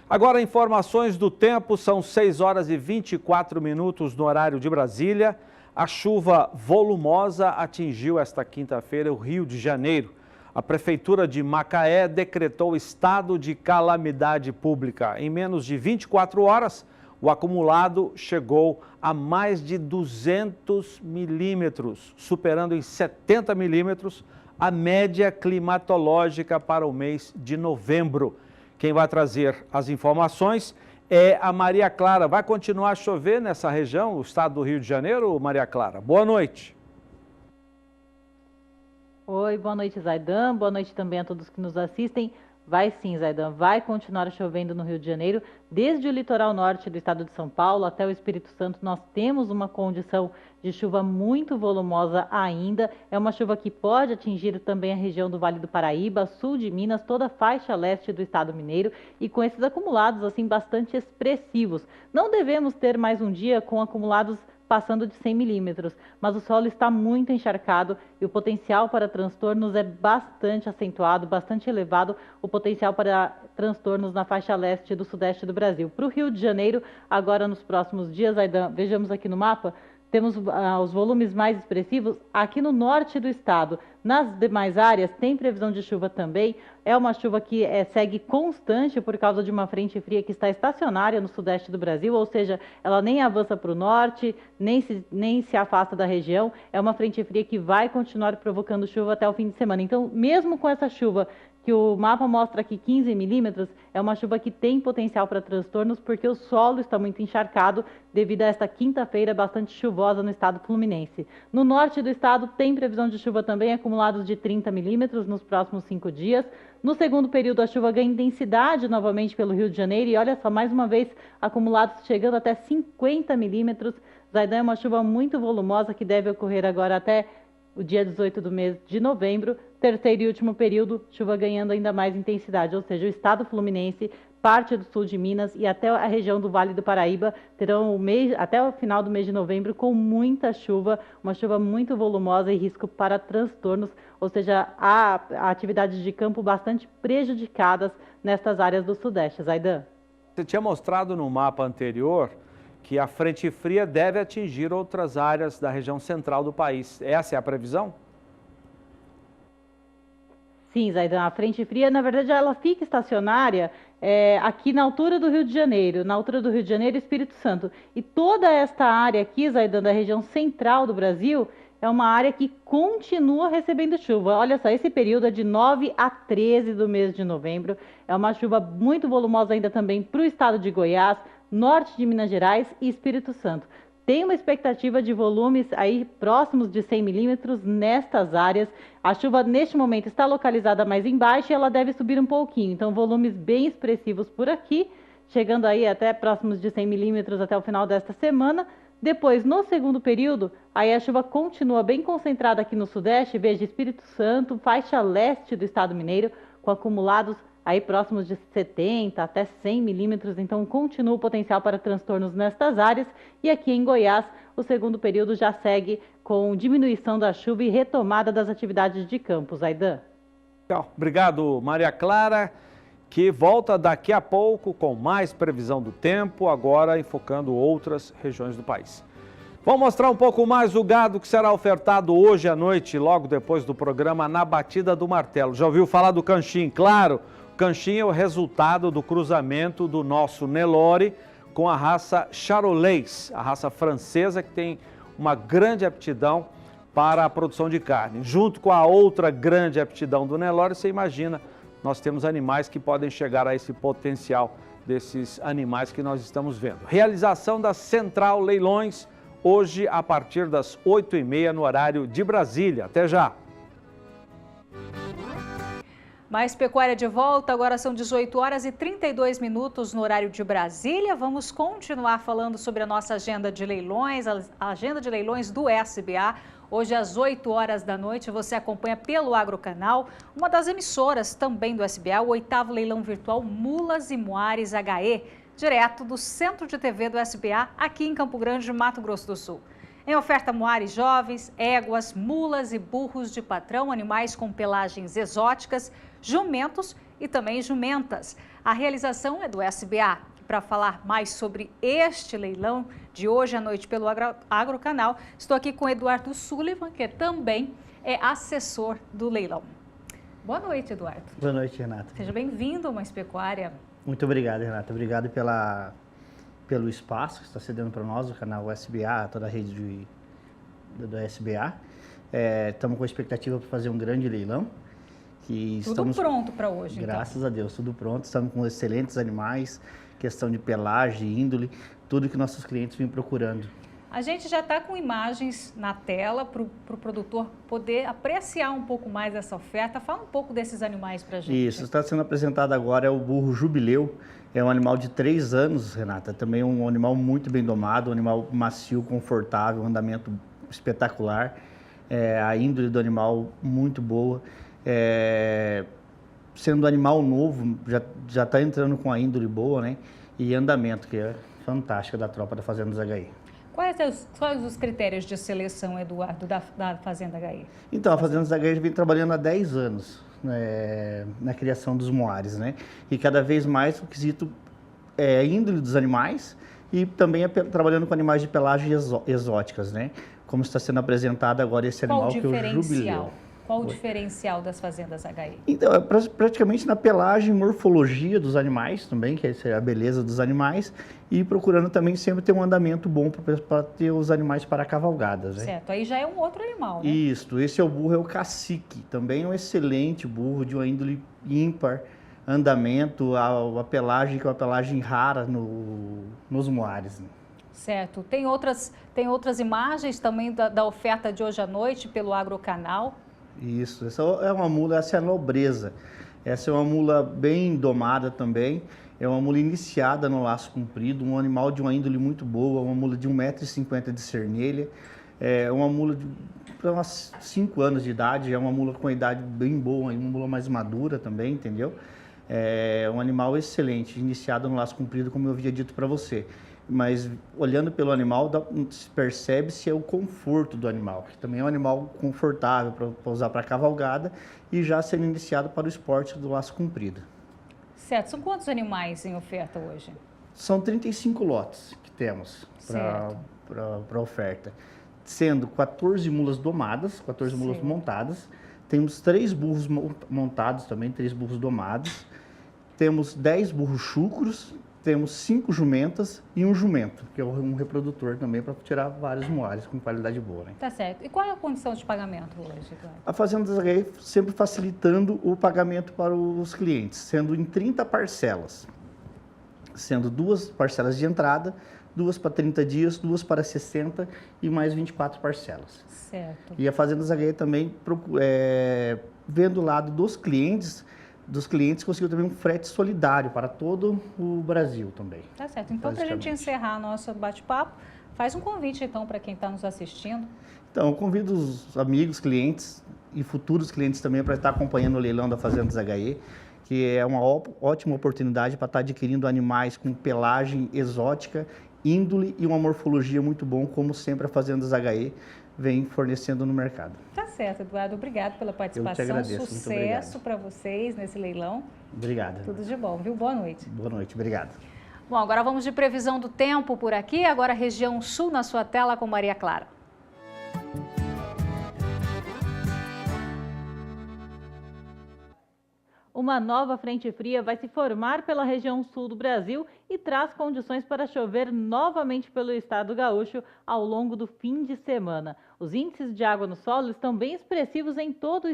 Agora, informações do tempo, são 6 horas e 24 minutos no horário de Brasília. A chuva volumosa atingiu esta quinta-feira o Rio de Janeiro. A Prefeitura de Macaé decretou estado de calamidade pública. Em menos de 24 horas, o acumulado chegou a mais de 200 milímetros, superando em 70 milímetros a média climatológica para o mês de novembro. Quem vai trazer as informações é a Maria Clara. Vai continuar a chover nessa região, o estado do Rio de Janeiro, Maria Clara? Boa noite. Oi, boa noite, Zaidan. Boa noite também a todos que nos assistem. Vai sim, Zaidan, vai continuar chovendo no Rio de Janeiro. Desde o litoral norte do estado de São Paulo até o Espírito Santo, nós temos uma condição de chuva muito volumosa ainda. É uma chuva que pode atingir também a região do Vale do Paraíba, sul de Minas, toda a faixa leste do estado mineiro e com esses acumulados assim bastante expressivos. Não devemos ter mais um dia com acumulados passando de 100 milímetros, mas o solo está muito encharcado e o potencial para transtornos é bastante acentuado, bastante elevado, o potencial para transtornos na faixa leste do sudeste do Brasil. Para o Rio de Janeiro, agora nos próximos dias, Aidan, vejamos aqui no mapa, temos os volumes mais expressivos aqui no norte do estado. Nas demais áreas tem previsão de chuva também. É uma chuva que segue constante por causa de uma frente fria que está estacionária no sudeste do Brasil, ou seja, ela nem avança para o norte, nem se afasta da região. É uma frente fria que vai continuar provocando chuva até o fim de semana. Então, mesmo com essa chuva, que o mapa mostra aqui 15 milímetros, é uma chuva que tem potencial para transtornos porque o solo está muito encharcado devido a esta quinta-feira bastante chuvosa no estado fluminense. No norte do estado tem previsão de chuva também, acumulados de 30 milímetros nos próximos 5 dias. No segundo período, a chuva ganha intensidade novamente pelo Rio de Janeiro e olha só, mais uma vez, acumulados chegando até 50 milímetros. Zaidan, é uma chuva muito volumosa que deve ocorrer agora até o dia 18 do mês de novembro. Terceiro e último período, chuva ganhando ainda mais intensidade, ou seja, o estado fluminense, parte do sul de Minas e até a região do Vale do Paraíba terão até o final do mês de novembro com muita chuva, uma chuva muito volumosa e risco para transtornos, ou seja, há atividades de campo bastante prejudicadas nestas áreas do sudeste. Zaidan. Você tinha mostrado no mapa anterior que a frente fria deve atingir outras áreas da região central do país. Essa é a previsão? Sim, Zaidan, a frente fria, na verdade, ela fica estacionária aqui na altura do Rio de Janeiro, e Espírito Santo. E toda esta área aqui, Zaidan, da região central do Brasil, é uma área que continua recebendo chuva. Olha só, esse período é de 9 a 13 do mês de novembro. É uma chuva muito volumosa ainda também para o estado de Goiás, norte de Minas Gerais e Espírito Santo. Tem uma expectativa de volumes aí próximos de 100 milímetros nestas áreas. A chuva neste momento está localizada mais embaixo e ela deve subir um pouquinho. Então, volumes bem expressivos por aqui, chegando aí até próximos de 100 milímetros até o final desta semana. Depois, no segundo período, aí a chuva continua bem concentrada aqui no sudeste, veja Espírito Santo, faixa leste do estado mineiro, com acumulados aí próximos de 70 até 100 milímetros, então continua o potencial para transtornos nestas áreas. E aqui em Goiás, o segundo período já segue com diminuição da chuva e retomada das atividades de campo. Zaidan. Obrigado, Maria Clara, que volta daqui a pouco com mais previsão do tempo, agora enfocando outras regiões do país. Vamos mostrar um pouco mais o gado que será ofertado hoje à noite, logo depois do programa Na Batida do Martelo. Já ouviu falar do canchim? Claro! Canchim é o resultado do cruzamento do nosso Nelore com a raça Charolais, a raça francesa que tem uma grande aptidão para a produção de carne. Junto com a outra grande aptidão do Nelore, você imagina, nós temos animais que podem chegar a esse potencial desses animais que nós estamos vendo. Realização da Central Leilões, hoje a partir das 8h30 no horário de Brasília. Até já! Mais pecuária de volta, agora são 18 horas e 32 minutos no horário de Brasília. Vamos continuar falando sobre a nossa agenda de leilões, a agenda de leilões do SBA. Hoje às 8 horas da noite você acompanha pelo Agrocanal, uma das emissoras também do SBA, o 8º leilão virtual Mulas e Moares HE, direto do Centro de TV do SBA, aqui em Campo Grande, Mato Grosso do Sul. Em oferta, moares jovens, éguas, mulas e burros de patrão, animais com pelagens exóticas, jumentos e também jumentas. A realização é do SBA. Para falar mais sobre este leilão de hoje à noite pelo Agrocanal, estou aqui com Eduardo Sullivan, que também é assessor do leilão. Boa noite, Eduardo. Boa noite, Renata. Seja bem-vindo a Mais Pecuária. Muito obrigado, Renata. Obrigado pelo espaço que está cedendo para nós, o canal SBA, toda a rede do SBA. Estamos com a expectativa para fazer um grande leilão. Tudo pronto para hoje, graças a Deus, tudo pronto. Estamos com excelentes animais, questão de pelagem, índole, tudo que nossos clientes vêm procurando. A gente já está com imagens na tela para o produtor poder apreciar um pouco mais essa oferta. Fala um pouco desses animais para a gente. Isso, está sendo apresentado agora é o burro Jubileu. É um animal de 3 anos, Renata. Também um animal muito bem domado, um animal macio, confortável, um andamento espetacular. A índole do animal muito boa. Sendo um animal novo, já está entrando com a índole boa, né? E andamento, que é fantástico da tropa da Fazenda HI. Quais os critérios de seleção, Eduardo, da Fazenda HI? Então, a Fazenda HI vem trabalhando há 10 anos na criação dos moares, né? E cada vez mais o quesito índole dos animais e também trabalhando com animais de pelagem exóticas, né? Como está sendo apresentado agora esse animal que é o jubileu. Qual o diferencial das fazendas HI? Então, é praticamente na pelagem, morfologia dos animais também, que é a beleza dos animais, e procurando também sempre ter um andamento bom para ter os animais para cavalgadas. Né? Certo, aí já é um outro animal, né? Isso, esse é o burro, é o cacique, também é um excelente burro de uma índole ímpar, andamento, a pelagem, que é uma pelagem rara nos moares. Né? Certo, tem outras imagens também da oferta de hoje à noite pelo Agrocanal? Isso, essa é uma mula, essa é a nobreza. Essa é uma mula bem domada também, é uma mula iniciada no laço comprido, um animal de uma índole muito boa, uma mula de 1,50 m de cernelha, é uma mula para uns 5 anos de idade, é uma mula com uma idade bem boa, uma mula mais madura também, entendeu? É um animal excelente, iniciado no laço comprido, como eu havia dito para você. Mas olhando pelo animal, percebe-se o conforto do animal, que também é um animal confortável para usar para cavalgada e já sendo iniciado para o esporte do laço comprido. Certo. São quantos animais em oferta hoje? São 35 lotes que temos para oferta, sendo 14 mulas domadas, 14 mulas montadas, temos 3 burros montados também, 3 burros domados, temos 10 burros chucros, temos 5 jumentas e um jumento, que é um reprodutor também para tirar vários moares com qualidade boa. Né? Tá certo. E qual é a condição de pagamento hoje, Eduardo? A Fazenda HI sempre facilitando o pagamento para os clientes, sendo em 30 parcelas, sendo 2 parcelas de entrada, 2 para 30 dias, 2 para 60 e mais 24 parcelas. Certo. E a Fazenda HI também, vendo o lado dos clientes conseguiu também um frete solidário para todo o Brasil também. Tá certo. Então, para a gente encerrar nosso bate-papo, faz um convite, então, para quem está nos assistindo. Então, eu convido os amigos, clientes e futuros clientes também para estar acompanhando o leilão da Fazendas HI, que é uma ótima oportunidade para estar adquirindo animais com pelagem exótica, índole e uma morfologia muito bom, como sempre a Fazendas HI vem fornecendo no mercado. Tá certo, Eduardo. Obrigado pela participação. Eu te agradeço. Sucesso para vocês nesse leilão. Obrigado. Tudo de bom, viu? Boa noite. Boa noite, obrigado. Bom, agora vamos de previsão do tempo por aqui. Agora região sul na sua tela com Maria Clara. Uma nova frente fria vai se formar pela região sul do Brasil e traz condições para chover novamente pelo estado gaúcho ao longo do fim de semana. Os índices de água no solo estão bem expressivos em todos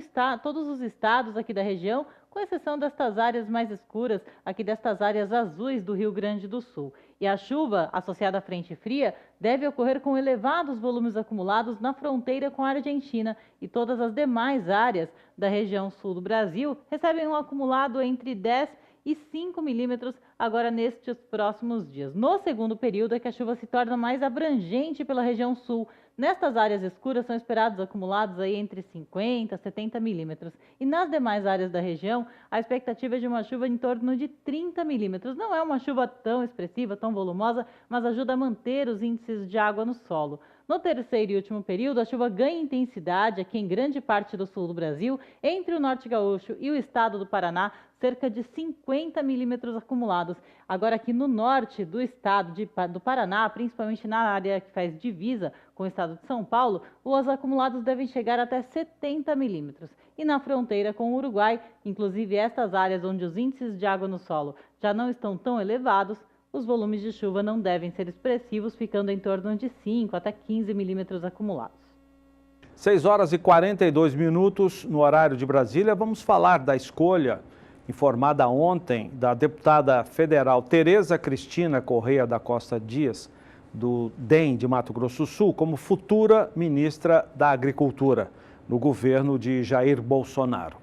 os estados aqui da região, com exceção destas áreas mais escuras, aqui destas áreas azuis do Rio Grande do Sul. E a chuva associada à frente fria deve ocorrer com elevados volumes acumulados na fronteira com a Argentina, e todas as demais áreas da região sul do Brasil recebem um acumulado entre 10 e 5 milímetros agora nestes próximos dias. No segundo período é que a chuva se torna mais abrangente pela região sul. Nestas áreas escuras são esperados acumulados aí entre 50 a 70 milímetros. E nas demais áreas da região, a expectativa é de uma chuva em torno de 30 milímetros. Não é uma chuva tão expressiva, tão volumosa, mas ajuda a manter os índices de água no solo. No terceiro e último período, a chuva ganha intensidade aqui em grande parte do sul do Brasil, entre o norte gaúcho e o estado do Paraná, cerca de 50 milímetros acumulados. Agora aqui no norte do estado do Paraná, principalmente na área que faz divisa com o estado de São Paulo, os acumulados devem chegar até 70 milímetros. E na fronteira com o Uruguai, inclusive estas áreas onde os índices de água no solo já não estão tão elevados, os volumes de chuva não devem ser expressivos, ficando em torno de 5 até 15 milímetros acumulados. 6 horas e 42 minutos no horário de Brasília. Vamos falar da escolha informada ontem da deputada federal Tereza Cristina Correia da Costa Dias, do DEM de Mato Grosso do Sul, como futura ministra da Agricultura no governo de Jair Bolsonaro.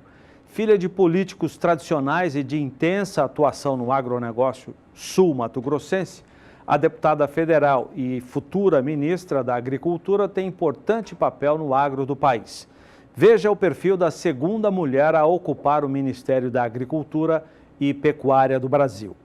Filha de políticos tradicionais e de intensa atuação no agronegócio sul-mato-grossense, a deputada federal e futura ministra da Agricultura tem importante papel no agro do país. Veja o perfil da segunda mulher a ocupar o Ministério da Agricultura e Pecuária do Brasil.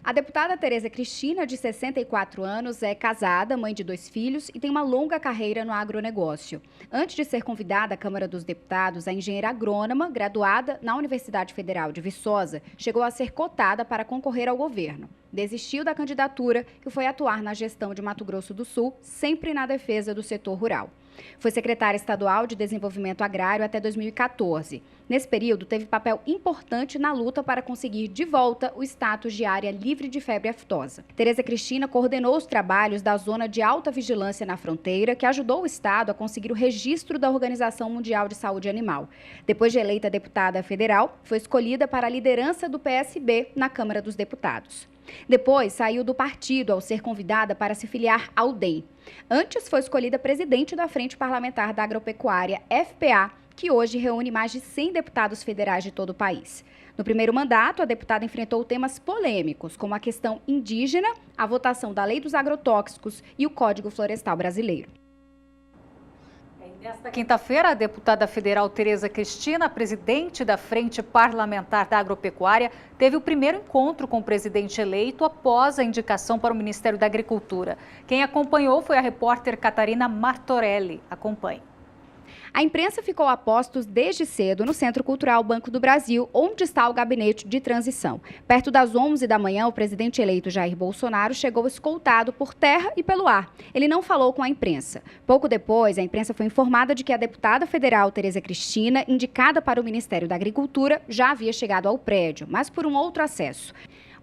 A deputada Tereza Cristina, de 64 anos, é casada, mãe de 2 filhos e tem uma longa carreira no agronegócio. Antes de ser convidada à Câmara dos Deputados, a engenheira agrônoma, graduada na Universidade Federal de Viçosa, chegou a ser cotada para concorrer ao governo. Desistiu da candidatura e foi atuar na gestão de Mato Grosso do Sul, sempre na defesa do setor rural. Foi secretária estadual de Desenvolvimento Agrário até 2014. Nesse período, teve papel importante na luta para conseguir de volta o status de área livre de febre aftosa. Tereza Cristina coordenou os trabalhos da Zona de Alta Vigilância na Fronteira, que ajudou o Estado a conseguir o registro da Organização Mundial de Saúde Animal. Depois de eleita deputada federal, foi escolhida para a liderança do PSB na Câmara dos Deputados. Depois, saiu do partido ao ser convidada para se filiar ao DEM. Antes, foi escolhida presidente da Frente Parlamentar da Agropecuária, FPA, que hoje reúne mais de 100 deputados federais de todo o país. No primeiro mandato, a deputada enfrentou temas polêmicos, como a questão indígena, a votação da Lei dos Agrotóxicos e o Código Florestal Brasileiro. Nesta quinta-feira, a deputada federal Tereza Cristina, presidente da Frente Parlamentar da Agropecuária, teve o primeiro encontro com o presidente eleito após a indicação para o Ministério da Agricultura. Quem acompanhou foi a repórter Catarina Martorelli. Acompanhe. A imprensa ficou a postos desde cedo no Centro Cultural Banco do Brasil, onde está o gabinete de transição. Perto das 11 da manhã, o presidente eleito Jair Bolsonaro chegou escoltado por terra e pelo ar. Ele não falou com a imprensa. Pouco depois, a imprensa foi informada de que a deputada federal Tereza Cristina, indicada para o Ministério da Agricultura, já havia chegado ao prédio, mas por um outro acesso.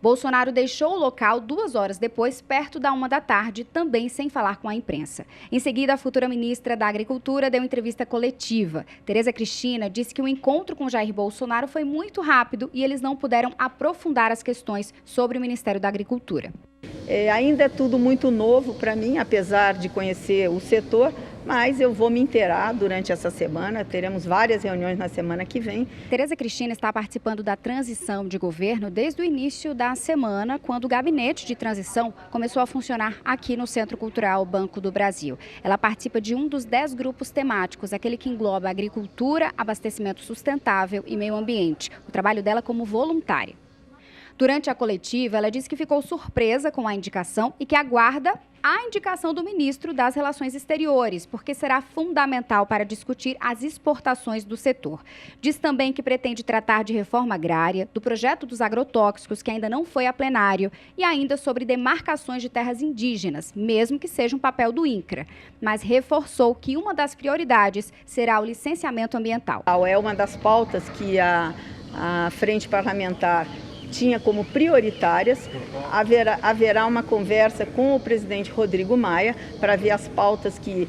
Bolsonaro deixou o local 2 horas depois, perto da 1 da tarde, também sem falar com a imprensa. Em seguida, a futura ministra da Agricultura deu entrevista coletiva. Tereza Cristina disse que o encontro com Jair Bolsonaro foi muito rápido e eles não puderam aprofundar as questões sobre o Ministério da Agricultura. Ainda é tudo muito novo para mim, apesar de conhecer o setor, mas eu vou me inteirar durante essa semana, teremos várias reuniões na semana que vem. Tereza Cristina está participando da transição de governo desde o início da semana, quando o gabinete de transição começou a funcionar aqui no Centro Cultural Banco do Brasil. Ela participa de um dos 10 grupos temáticos, aquele que engloba agricultura, abastecimento sustentável e meio ambiente. O trabalho dela como voluntária. Durante a coletiva, ela disse que ficou surpresa com a indicação e que aguarda a indicação do ministro das Relações Exteriores, porque será fundamental para discutir as exportações do setor. Diz também que pretende tratar de reforma agrária, do projeto dos agrotóxicos, que ainda não foi a plenário, e ainda sobre demarcações de terras indígenas, mesmo que seja um papel do INCRA. Mas reforçou que uma das prioridades será o licenciamento ambiental. É uma das pautas que a Frente Parlamentar tinha como prioritárias. Haverá uma conversa com o presidente Rodrigo Maia para ver as pautas que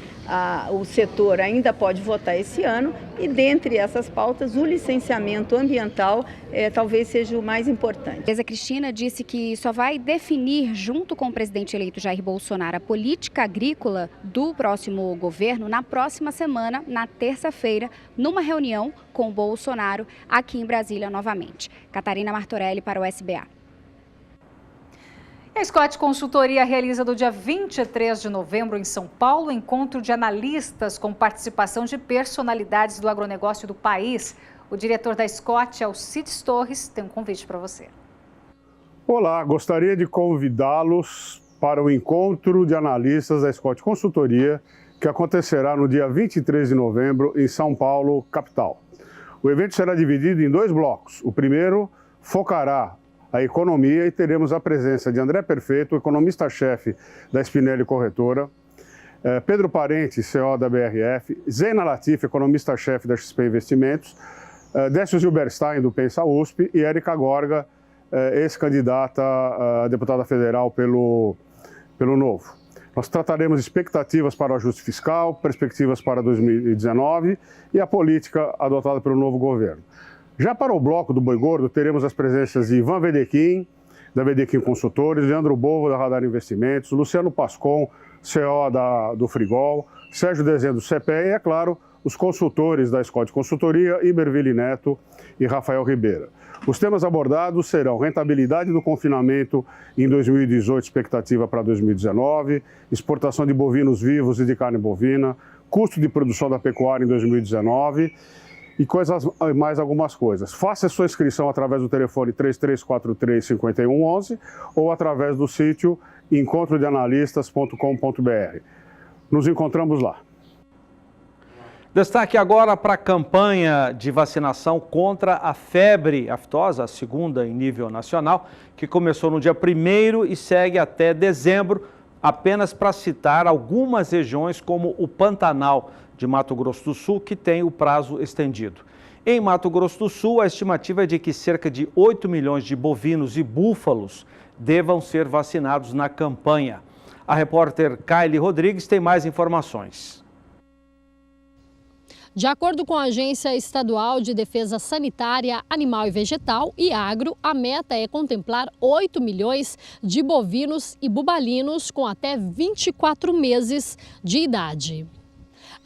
o setor ainda pode votar esse ano e, dentre essas pautas, o licenciamento ambiental talvez seja o mais importante. Tereza Cristina disse que só vai definir, junto com o presidente eleito Jair Bolsonaro, a política agrícola do próximo governo na próxima semana, na terça-feira, numa reunião com Bolsonaro aqui em Brasília novamente. Catarina Martorelli para o SBA. A Scott Consultoria realiza no dia 23 de novembro em São Paulo encontro de analistas com participação de personalidades do agronegócio do país. O diretor da Scott, Alcides Torres, tem um convite para você. Olá, gostaria de convidá-los para o encontro de analistas da Scott Consultoria, que acontecerá no dia 23 de novembro em São Paulo, capital. O evento será dividido em 2 blocos. O primeiro focará a economia e teremos a presença de André Perfeito, economista-chefe da Spinelli Corretora, Pedro Parente, CEO da BRF, Zena Latif, economista-chefe da XP Investimentos, Décio Zilberstein, do Pensa USP, e Érica Gorga, ex-candidata a deputada federal pelo Novo. Nós trataremos expectativas para o ajuste fiscal, perspectivas para 2019 e a política adotada pelo novo governo. Já para o bloco do Boi Gordo, teremos as presenças de Ivan Vedequim, da Vedequim Consultores, Leandro Bovo, da Radar Investimentos, Luciano Pascon, CEO do Frigol, Sérgio Dezendo, do CPE e, é claro, os consultores da Scott Consultoria, Iberville Neto e Rafael Ribeira. Os temas abordados serão rentabilidade do confinamento em 2018, expectativa para 2019, exportação de bovinos vivos e de carne bovina, custo de produção da pecuária em 2019, e mais algumas coisas. Faça a sua inscrição através do telefone 3343-5111 ou através do sítio encontrodeanalistas.com.br. Nos encontramos lá. Destaque agora para a campanha de vacinação contra a febre aftosa, a segunda em nível nacional, que começou no dia 1º e segue até dezembro, apenas para citar algumas regiões como o Pantanal de Mato Grosso do Sul, que tem o prazo estendido. Em Mato Grosso do Sul, a estimativa é de que cerca de 8 milhões de bovinos e búfalos devam ser vacinados na campanha. A repórter Kaile Rodrigues tem mais informações. De acordo com a Agência Estadual de Defesa Sanitária, Animal e Vegetal e Agro, a meta é contemplar 8 milhões de bovinos e bubalinos com até 24 meses de idade.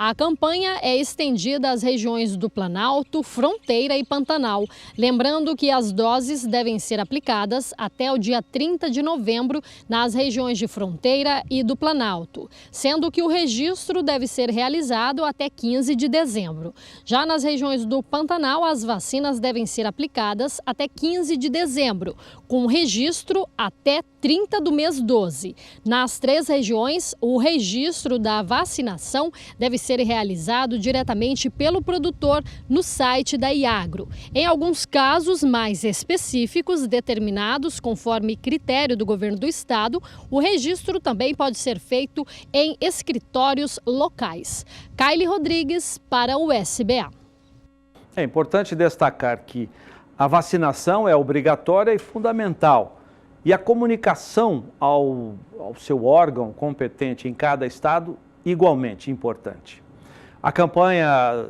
A campanha é estendida às regiões do Planalto, Fronteira e Pantanal. Lembrando que as doses devem ser aplicadas até o dia 30 de novembro nas regiões de Fronteira e do Planalto, sendo que o registro deve ser realizado até 15 de dezembro. Já nas regiões do Pantanal, as vacinas devem ser aplicadas até 15 de dezembro, com registro até 30 do mês 12. Nas 3 regiões, o registro da vacinação deve ser realizado diretamente pelo produtor no site da Iagro. Em alguns casos mais específicos, determinados conforme critério do governo do estado, o registro também pode ser feito em escritórios locais. Kaile Rodrigues para o SBA. É importante destacar que a vacinação é obrigatória e fundamental. E a comunicação ao seu órgão competente em cada estado, igualmente importante. A campanha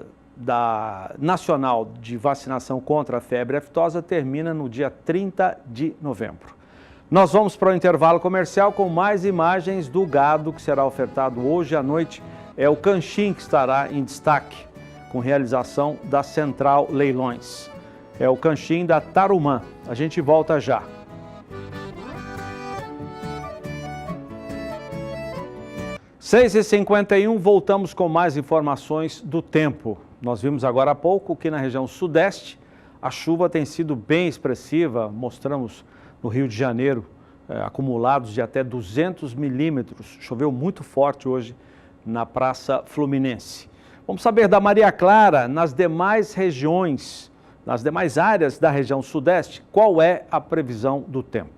nacional de vacinação contra a febre aftosa termina no dia 30 de novembro. Nós vamos para o intervalo comercial com mais imagens do gado que será ofertado hoje à noite. É o Canchim que estará em destaque, com realização da Central Leilões. É o Canchim da Tarumã. A gente volta já. 6h51, voltamos com mais informações do tempo. Nós vimos agora há pouco que na região sudeste a chuva tem sido bem expressiva. Mostramos no Rio de Janeiro acumulados de até 200 milímetros. Choveu muito forte hoje na Praça Fluminense. Vamos saber da Maria Clara, nas demais regiões, nas demais áreas da região sudeste, qual é a previsão do tempo.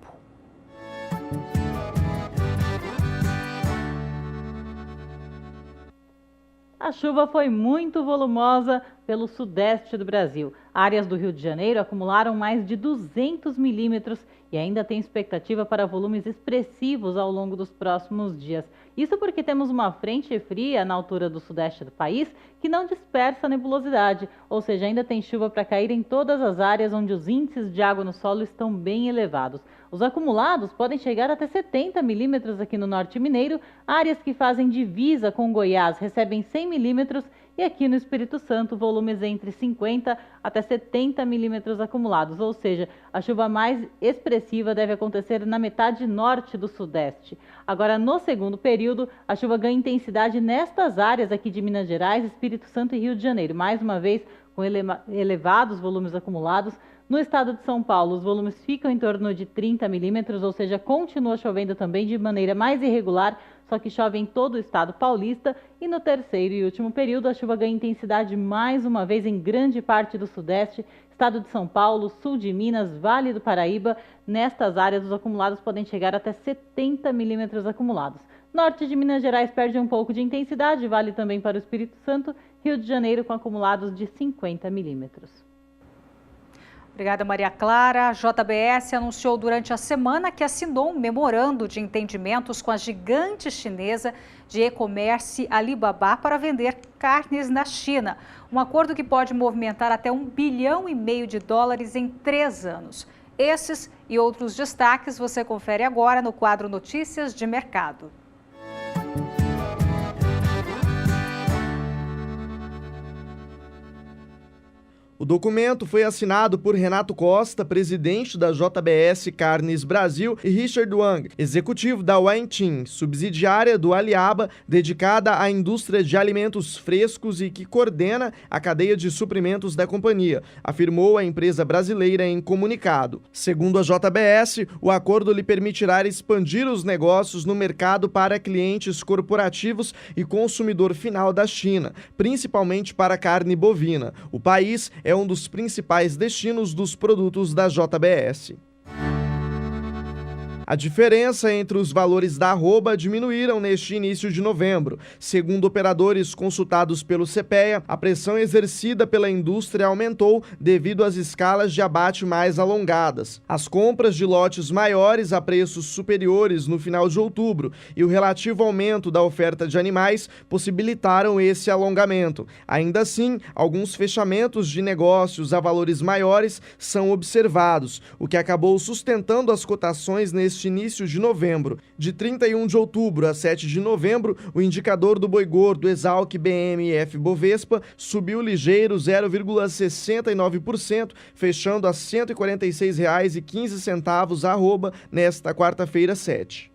A chuva foi muito volumosa pelo sudeste do Brasil. Áreas do Rio de Janeiro acumularam mais de 200 milímetros e ainda tem expectativa para volumes expressivos ao longo dos próximos dias. Isso porque temos uma frente fria na altura do sudeste do país que não dispersa a nebulosidade, ou seja, ainda tem chuva para cair em todas as áreas onde os índices de água no solo estão bem elevados. Os acumulados podem chegar até 70 milímetros aqui no norte mineiro. Áreas que fazem divisa com Goiás recebem 100 milímetros e aqui no Espírito Santo volumes entre 50 até 70 milímetros acumulados, ou seja, a chuva mais expressiva deve acontecer na metade norte do sudeste. Agora, no segundo período, a chuva ganha intensidade nestas áreas aqui de Minas Gerais, Espírito Santo e Rio de Janeiro, mais uma vez com elevados volumes acumulados. No estado de São Paulo, os volumes ficam em torno de 30 milímetros, ou seja, continua chovendo também de maneira mais irregular, só que chove em todo o estado paulista. E no terceiro e último período, a chuva ganha intensidade mais uma vez em grande parte do sudeste, estado de São Paulo, sul de Minas, Vale do Paraíba. Nestas áreas, os acumulados podem chegar até 70 milímetros acumulados. Norte de Minas Gerais perde um pouco de intensidade, vale também para o Espírito Santo, Rio de Janeiro com acumulados de 50 milímetros. Obrigada, Maria Clara. A JBS anunciou durante a semana que assinou um memorando de entendimentos com a gigante chinesa de e-commerce Alibaba para vender carnes na China. Um acordo que pode movimentar até $1,5 bilhão em 3 anos. Esses e outros destaques você confere agora no quadro Notícias de Mercado. O documento foi assinado por Renato Costa, presidente da JBS Carnes Brasil, e Richard Wang, executivo da Wantin, subsidiária do Aliaba, dedicada à indústria de alimentos frescos e que coordena a cadeia de suprimentos da companhia, afirmou a empresa brasileira em comunicado. Segundo a JBS, o acordo lhe permitirá expandir os negócios no mercado para clientes corporativos e consumidor final da China, principalmente para carne bovina. O país é um dos principais destinos dos produtos da JBS. A diferença entre os valores da arroba diminuíram neste início de novembro. Segundo operadores consultados pelo CPEA, a pressão exercida pela indústria aumentou devido às escalas de abate mais alongadas. As compras de lotes maiores a preços superiores no final de outubro e o relativo aumento da oferta de animais possibilitaram esse alongamento. Ainda assim, alguns fechamentos de negócios a valores maiores são observados, o que acabou sustentando as cotações neste início de novembro. De 31 de outubro a 7 de novembro, o indicador do boi gordo Exalc BM-F Bovespa subiu ligeiro 0,69%, fechando a R$ 146,15 arroba nesta quarta-feira 7.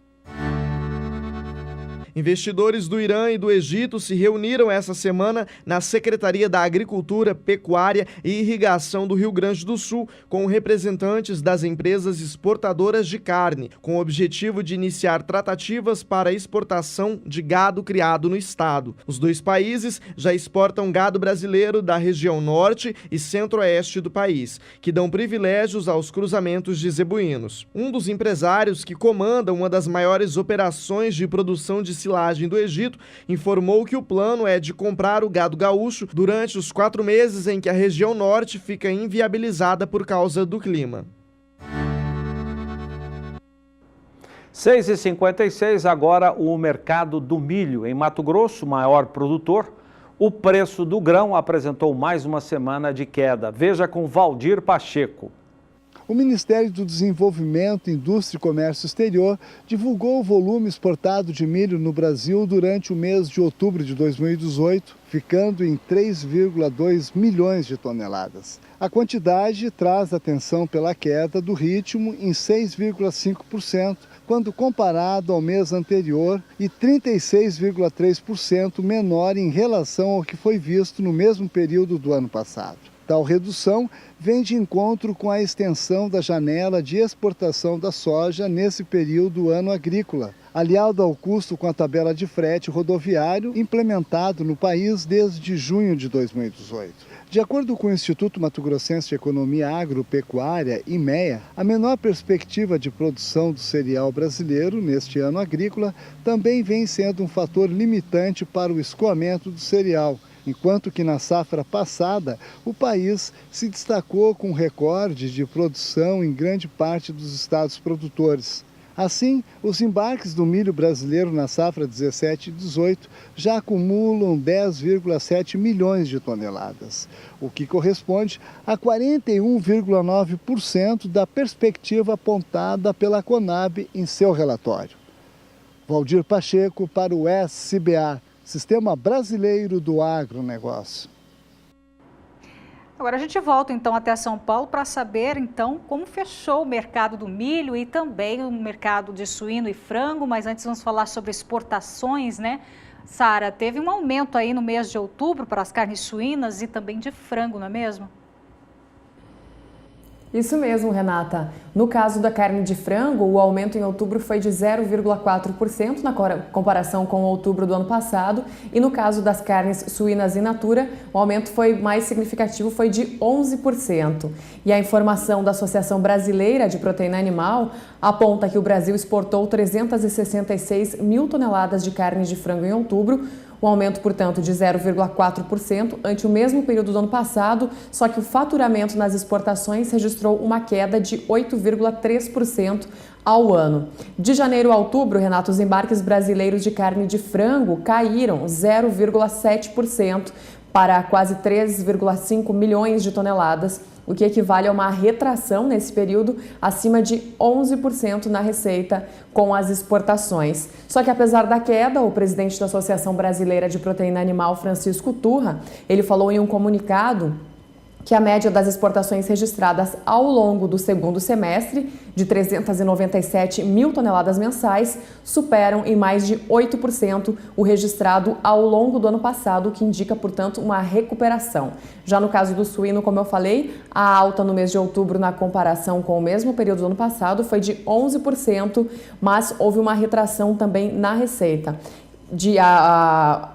Investidores do Irã e do Egito se reuniram essa semana na Secretaria da Agricultura, Pecuária e Irrigação do Rio Grande do Sul, com representantes das empresas exportadoras de carne, com o objetivo de iniciar tratativas para a exportação de gado criado no estado. Os dois países já exportam gado brasileiro da região norte e centro-oeste do país, que dão privilégios aos cruzamentos de zebuínos. Um dos empresários que comanda uma das maiores operações de produção de silagem do Egito informou que o plano é de comprar o gado gaúcho durante os 4 meses em que a região norte fica inviabilizada por causa do clima. 6h56, agora o mercado do milho. Em Mato Grosso, maior produtor, o preço do grão apresentou mais uma semana de queda. Veja com Valdir Pacheco. O Ministério do Desenvolvimento, Indústria e Comércio Exterior divulgou o volume exportado de milho no Brasil durante o mês de outubro de 2018, ficando em 3,2 milhões de toneladas. A quantidade traz atenção pela queda do ritmo em 6,5%, quando comparado ao mês anterior, e 36,3% menor em relação ao que foi visto no mesmo período do ano passado. Tal redução vem de encontro com a extensão da janela de exportação da soja nesse período do ano agrícola, aliado ao custo com a tabela de frete rodoviário implementado no país desde junho de 2018. De acordo com o Instituto Mato Grossense de Economia Agropecuária, IMEA, a menor perspectiva de produção do cereal brasileiro neste ano agrícola também vem sendo um fator limitante para o escoamento do cereal, enquanto que na safra passada o país se destacou com recorde de produção em grande parte dos estados produtores. Assim, os embarques do milho brasileiro na safra 17 e 18 já acumulam 10,7 milhões de toneladas, o que corresponde a 41,9% da perspectiva apontada pela Conab em seu relatório. Valdir Pacheco para o SBA, Sistema Brasileiro do Agronegócio. Agora a gente volta então até São Paulo para saber então como fechou o mercado do milho e também o mercado de suíno e frango, mas antes vamos falar sobre exportações, né? Sara, teve um aumento aí no mês de outubro para as carnes suínas e também de frango, não é mesmo? Isso mesmo, Renata. No caso da carne de frango, o aumento em outubro foi de 0,4% na comparação com outubro do ano passado. E no caso das carnes suínas in natura, o aumento foi mais significativo, foi de 11%. E a informação da Associação Brasileira de Proteína Animal aponta que o Brasil exportou 366 mil toneladas de carne de frango em outubro, um aumento, portanto, de 0,4% ante o mesmo período do ano passado, só que o faturamento nas exportações registrou uma queda de 8,3% ao ano. De janeiro a outubro, Renato, os embarques brasileiros de carne de frango caíram 0,7% para quase 3,5 milhões de toneladas, o que equivale a uma retração nesse período acima de 11% na receita com as exportações. Só que apesar da queda, o presidente da Associação Brasileira de Proteína Animal, Francisco Turra, ele falou em um comunicado que a média das exportações registradas ao longo do segundo semestre, de 397 mil toneladas mensais, superam em mais de 8% o registrado ao longo do ano passado, o que indica, portanto, uma recuperação. Já no caso do suíno, como eu falei, a alta no mês de outubro na comparação com o mesmo período do ano passado foi de 11%, mas houve uma retração também na receita.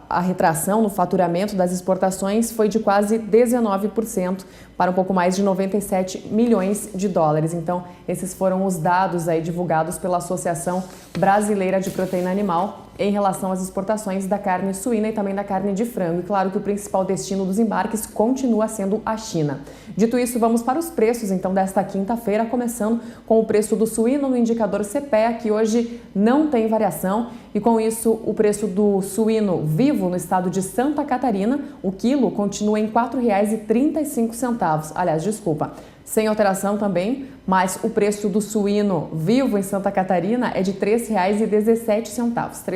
A retração no faturamento das exportações foi de quase 19%, para um pouco mais de 97 milhões de dólares. Então, esses foram os dados aí divulgados pela Associação Brasileira de Proteína Animal em relação às exportações da carne suína e também da carne de frango. E claro que o principal destino dos embarques continua sendo a China. Dito isso, vamos para os preços, então, desta quinta-feira, começando com o preço do suíno no indicador CPEA, que hoje não tem variação. E com isso, o preço do suíno vivo no estado de Santa Catarina, o quilo continua em R$ 4,35. Aliás, desculpa, sem alteração também, mas o preço do suíno vivo em Santa Catarina é de R$ 3,17. R$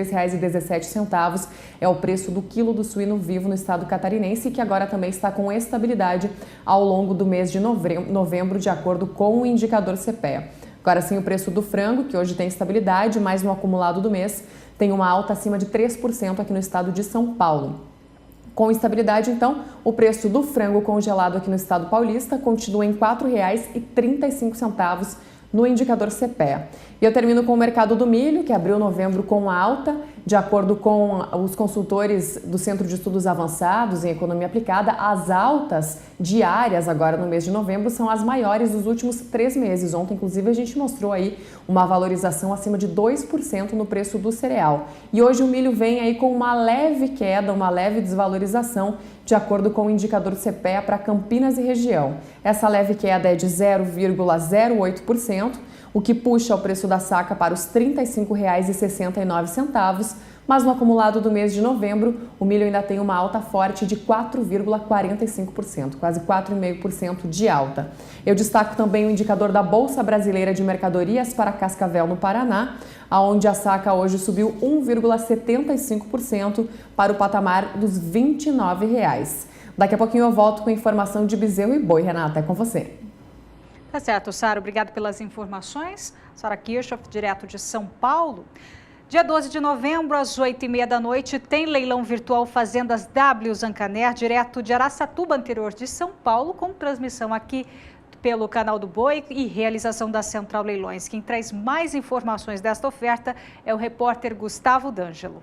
3,17 é o preço do quilo do suíno vivo no estado catarinense, que agora também está com estabilidade ao longo do mês de novembro, de acordo com o indicador CPEA. Agora sim, o preço do frango, que hoje tem estabilidade, mas no acumulado do mês tem uma alta acima de 3% aqui no estado de São Paulo. Com estabilidade, então, o preço do frango congelado aqui no estado paulista continua em R$ 4,35 no indicador CPEA. E eu termino com o mercado do milho, que abriu novembro com alta. De acordo com os consultores do Centro de Estudos Avançados em Economia Aplicada, as altas diárias agora no mês de novembro são as maiores dos últimos 3 meses. Ontem, inclusive, a gente mostrou aí uma valorização acima de 2% no preço do cereal. E hoje o milho vem aí com uma leve queda, uma leve desvalorização, de acordo com o indicador CPEA para Campinas e região. Essa leve queda é de 0,08%, o que puxa o preço da saca para os R$ 35,69, mas no acumulado do mês de novembro, o milho ainda tem uma alta forte de 4,45%, quase 4,5% de alta. Eu destaco também o indicador da Bolsa Brasileira de Mercadorias para Cascavel, no Paraná, onde a saca hoje subiu 1,75% para o patamar dos R$ 29,00. Daqui a pouquinho eu volto com informação de bezerro e boi. Renata, é com você. Tá certo, Sara. Obrigado pelas informações. Sara Kirchhoff, direto de São Paulo. Dia 12 de novembro, às 8h30 da noite, tem leilão virtual Fazendas W Zancanner, direto de Araçatuba, interior de São Paulo, com transmissão aqui pelo canal do Boi e realização da Central Leilões. Quem traz mais informações desta oferta é o repórter Gustavo D'Angelo.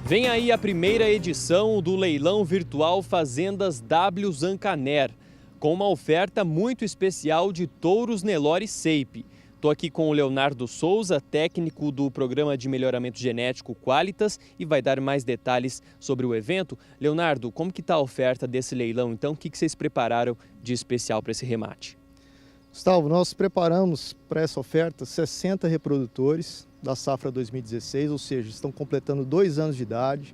Vem aí a primeira edição do leilão virtual Fazendas W Zancanner, com uma oferta muito especial de touros Nelore Seipe. Estou aqui com o Leonardo Souza, técnico do Programa de Melhoramento Genético Qualitas, e vai dar mais detalhes sobre o evento. Leonardo, como que está a oferta desse leilão, então? O que vocês prepararam de especial para esse remate? Gustavo, nós preparamos para essa oferta 60 reprodutores da safra 2016, ou seja, estão completando 2 anos de idade,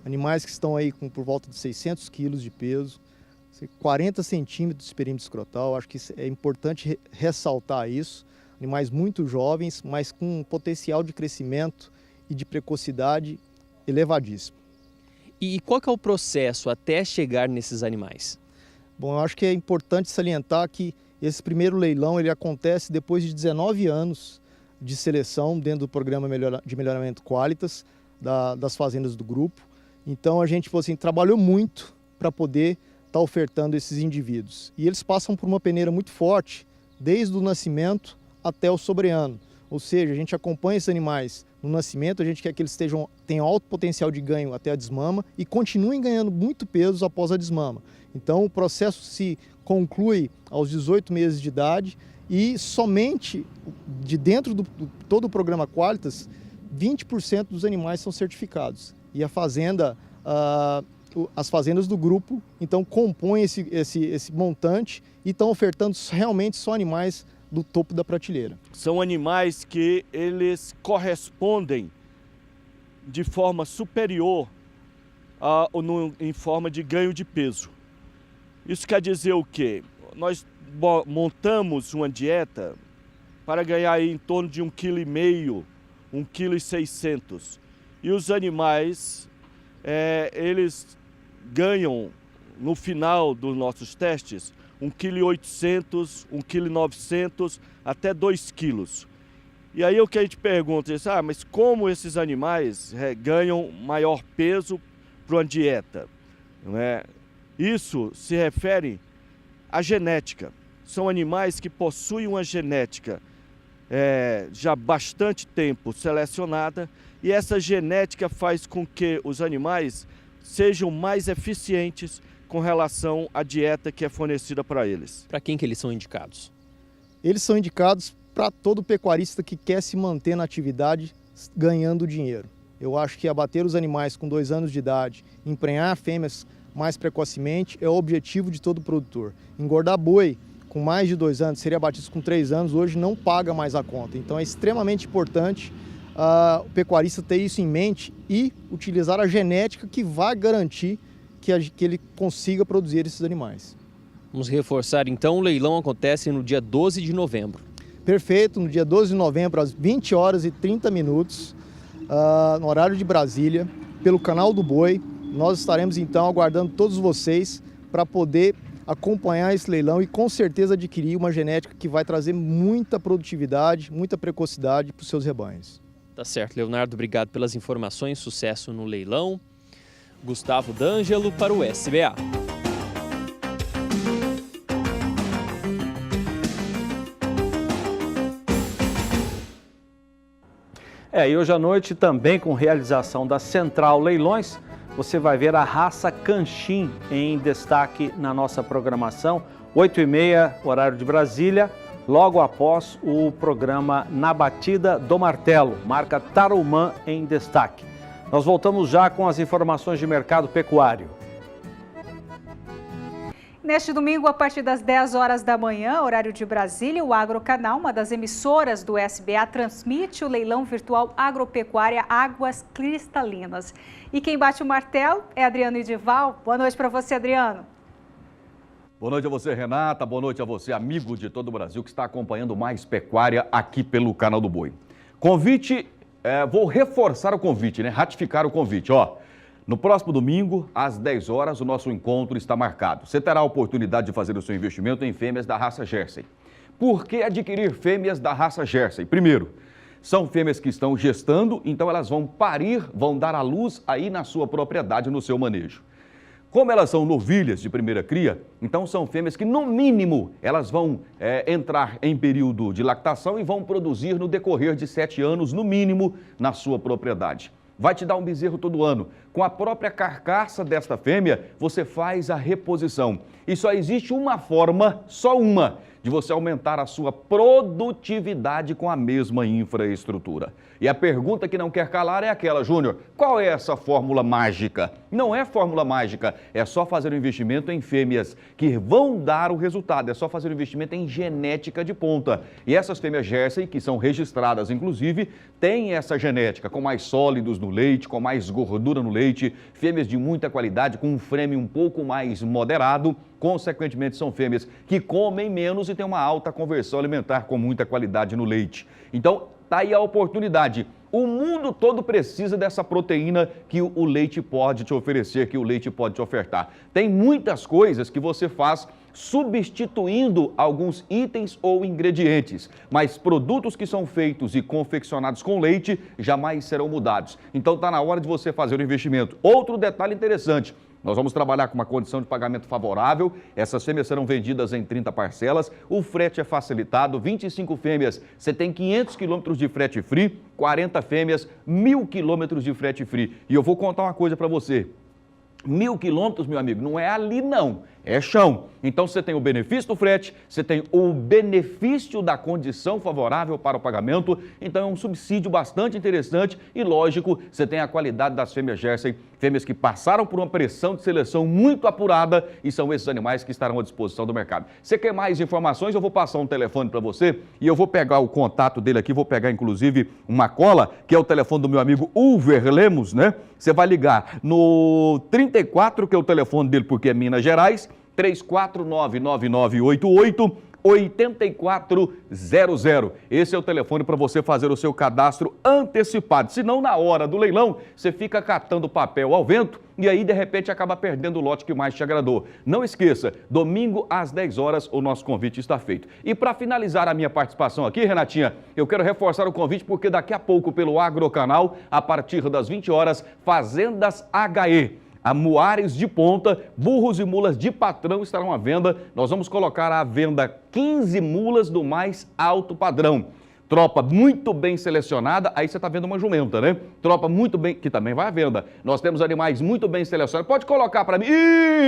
animais que estão aí com por volta de 600 quilos de peso, 40 centímetros de perímetro escrotal. Acho que é importante ressaltar isso. Animais muito jovens, mas com um potencial de crescimento e de precocidade elevadíssimo. E qual que é o processo até chegar nesses animais? Bom, eu acho que é importante salientar que esse primeiro leilão ele acontece depois de 19 anos de seleção dentro do Programa de Melhoramento Qualitas das fazendas do grupo. Então a gente trabalhou muito para poder estar ofertando esses indivíduos. E eles passam por uma peneira muito forte, desde o nascimento até o sobreano. Ou seja, a gente acompanha esses animais no nascimento, a gente quer que eles tenham alto potencial de ganho até a desmama e continuem ganhando muito peso após a desmama. Então o processo se conclui aos 18 meses de idade e somente de dentro do todo o programa Qualitas, 20% dos animais são certificados. E as fazendas do grupo, então, compõem esse montante e estão ofertando realmente só animais do topo da prateleira. São animais que eles correspondem de forma superior em forma de ganho de peso. Isso quer dizer o quê? Nós montamos uma dieta para ganhar aí em torno de 1,5 kg 1,6 kg. E os animais, eles ganham, no final dos nossos testes, 1,8 kg, 1,9 kg, até 2 kg. E aí o que a gente pergunta é, mas como esses animais ganham maior peso para uma dieta? Não é? Isso se refere à genética. São animais que possuem uma genética já há bastante tempo selecionada, e essa genética faz com que os animais sejam mais eficientes com relação à dieta que é fornecida para eles. Para quem que eles são indicados? Eles são indicados para todo pecuarista que quer se manter na atividade ganhando dinheiro. Eu acho que abater os animais com 2 anos de idade, emprenhar fêmeas mais precocemente é o objetivo de todo produtor. Engordar boi com mais de 2 anos, seria abatido com 3 anos, hoje não paga mais a conta. Então é extremamente importante o pecuarista ter isso em mente e utilizar a genética que vai garantir que ele consiga produzir esses animais. Vamos reforçar então, o leilão acontece no dia 12 de novembro. Perfeito, no dia 12 de novembro, às 20 horas e 30 minutos, no horário de Brasília, pelo canal do Boi. Nós estaremos então aguardando todos vocês para poder acompanhar esse leilão e com certeza adquirir uma genética que vai trazer muita produtividade, muita precocidade para os seus rebanhos. Tá certo, Leonardo, obrigado pelas informações, sucesso no leilão. Gustavo D'Angelo para o SBA. E hoje à noite, também com realização da Central Leilões, você vai ver a raça Canchim em destaque na nossa programação, 8h30, horário de Brasília, logo após o programa Na Batida do Martelo, marca Tarumã em destaque. Nós voltamos já com as informações de mercado pecuário. Neste domingo, a partir das 10 horas da manhã, horário de Brasília, o Agrocanal, uma das emissoras do SBA, transmite o leilão virtual Agropecuária Águas Cristalinas. E quem bate o martelo é Adriano Edival. Boa noite para você, Adriano. Boa noite a você, Renata. Boa noite a você, amigo de todo o Brasil que está acompanhando mais pecuária aqui pelo Canal do Boi. Convite, vou reforçar o convite, ratificar o convite, No próximo domingo, às 10 horas, o nosso encontro está marcado. Você terá a oportunidade de fazer o seu investimento em fêmeas da raça Jersey. Por que adquirir fêmeas da raça Jersey? Primeiro, são fêmeas que estão gestando, então elas vão parir, vão dar à luz aí na sua propriedade, no seu manejo. Como elas são novilhas de primeira cria, então são fêmeas que, no mínimo, elas vão entrar em período de lactação e vão produzir no decorrer de 7 anos, no mínimo, na sua propriedade. Vai te dar um bezerro todo ano. Com a própria carcaça desta fêmea, você faz a reposição. E só existe uma forma, só uma, de você aumentar a sua produtividade com a mesma infraestrutura. E a pergunta que não quer calar é aquela, Júnior, qual é essa fórmula mágica? Não é fórmula mágica, é só fazer um investimento em fêmeas que vão dar o resultado, é só fazer um investimento em genética de ponta. E essas fêmeas Jersey, que são registradas inclusive, têm essa genética com mais sólidos no leite, com mais gordura no leite, fêmeas de muita qualidade, com um frame um pouco mais moderado, consequentemente são fêmeas que comem menos e têm uma alta conversão alimentar com muita qualidade no leite. Então, está aí a oportunidade. O mundo todo precisa dessa proteína que o leite pode te oferecer, que o leite pode te ofertar. Tem muitas coisas que você faz substituindo alguns itens ou ingredientes, mas produtos que são feitos e confeccionados com leite jamais serão mudados. Então está na hora de você fazer o investimento. Outro detalhe interessante, nós vamos trabalhar com uma condição de pagamento favorável, essas fêmeas serão vendidas em 30 parcelas, o frete é facilitado, 25 fêmeas, você tem 500 quilômetros de frete free, 40 fêmeas, 1.000 quilômetros de frete free. E eu vou contar uma coisa para você, 1.000 quilômetros, meu amigo, não é ali não, é chão. Então você tem o benefício do frete, você tem o benefício da condição favorável para o pagamento, então é um subsídio bastante interessante e lógico, você tem a qualidade das fêmeas Jersey, fêmeas que passaram por uma pressão de seleção muito apurada e são esses animais que estarão à disposição do mercado. Você quer mais informações? Eu vou passar um telefone para você e eu vou pegar o contato dele aqui, vou pegar inclusive uma cola, que é o telefone do meu amigo Ulver Lemos, Você vai ligar no 34, que é o telefone dele porque é Minas Gerais, 349988 8400. Esse é o telefone para você fazer o seu cadastro antecipado. Senão, na hora do leilão, você fica catando papel ao vento e aí, de repente, acaba perdendo o lote que mais te agradou. Não esqueça, domingo às 10 horas, o nosso convite está feito. E para finalizar a minha participação aqui, Renatinha, eu quero reforçar o convite porque daqui a pouco, pelo Agrocanal, a partir das 20 horas, Fazendas HE. A Muares de ponta, burros e mulas de patrão estarão à venda. Nós vamos colocar à venda 15 mulas do mais alto padrão. Tropa muito bem selecionada, aí você está vendo uma jumenta, né? Tropa muito bem, que também vai à venda. Nós temos animais muito bem selecionados. Pode colocar para mim.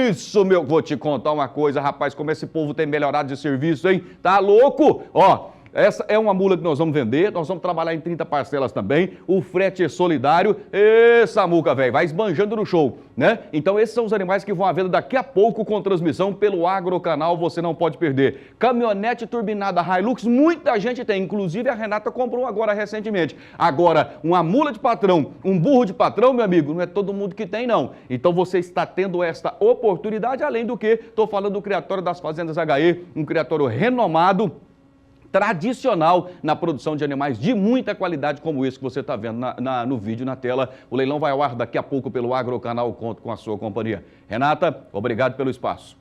Isso, meu, vou te contar uma coisa, rapaz, como esse povo tem melhorado de serviço, hein? Tá louco? Ó. Essa é uma mula que nós vamos vender, nós vamos trabalhar em 30 parcelas também, o frete é solidário. Ê, Samuca, velho, vai esbanjando no show, né? Então esses são os animais que vão à venda daqui a pouco com transmissão pelo Agrocanal, você não pode perder. Caminhonete turbinada Hilux, muita gente tem, inclusive a Renata comprou agora recentemente. Agora, uma mula de patrão, um burro de patrão, meu amigo, não é todo mundo que tem, não. Então você está tendo esta oportunidade, além do que, estou falando do criatório das Fazendas HE, um criatório renomado, tradicional na produção de animais de muita qualidade como esse que você está vendo no vídeo, na tela. O leilão vai ao ar daqui a pouco pelo Agrocanal, conto com a sua companhia. Renata, obrigado pelo espaço.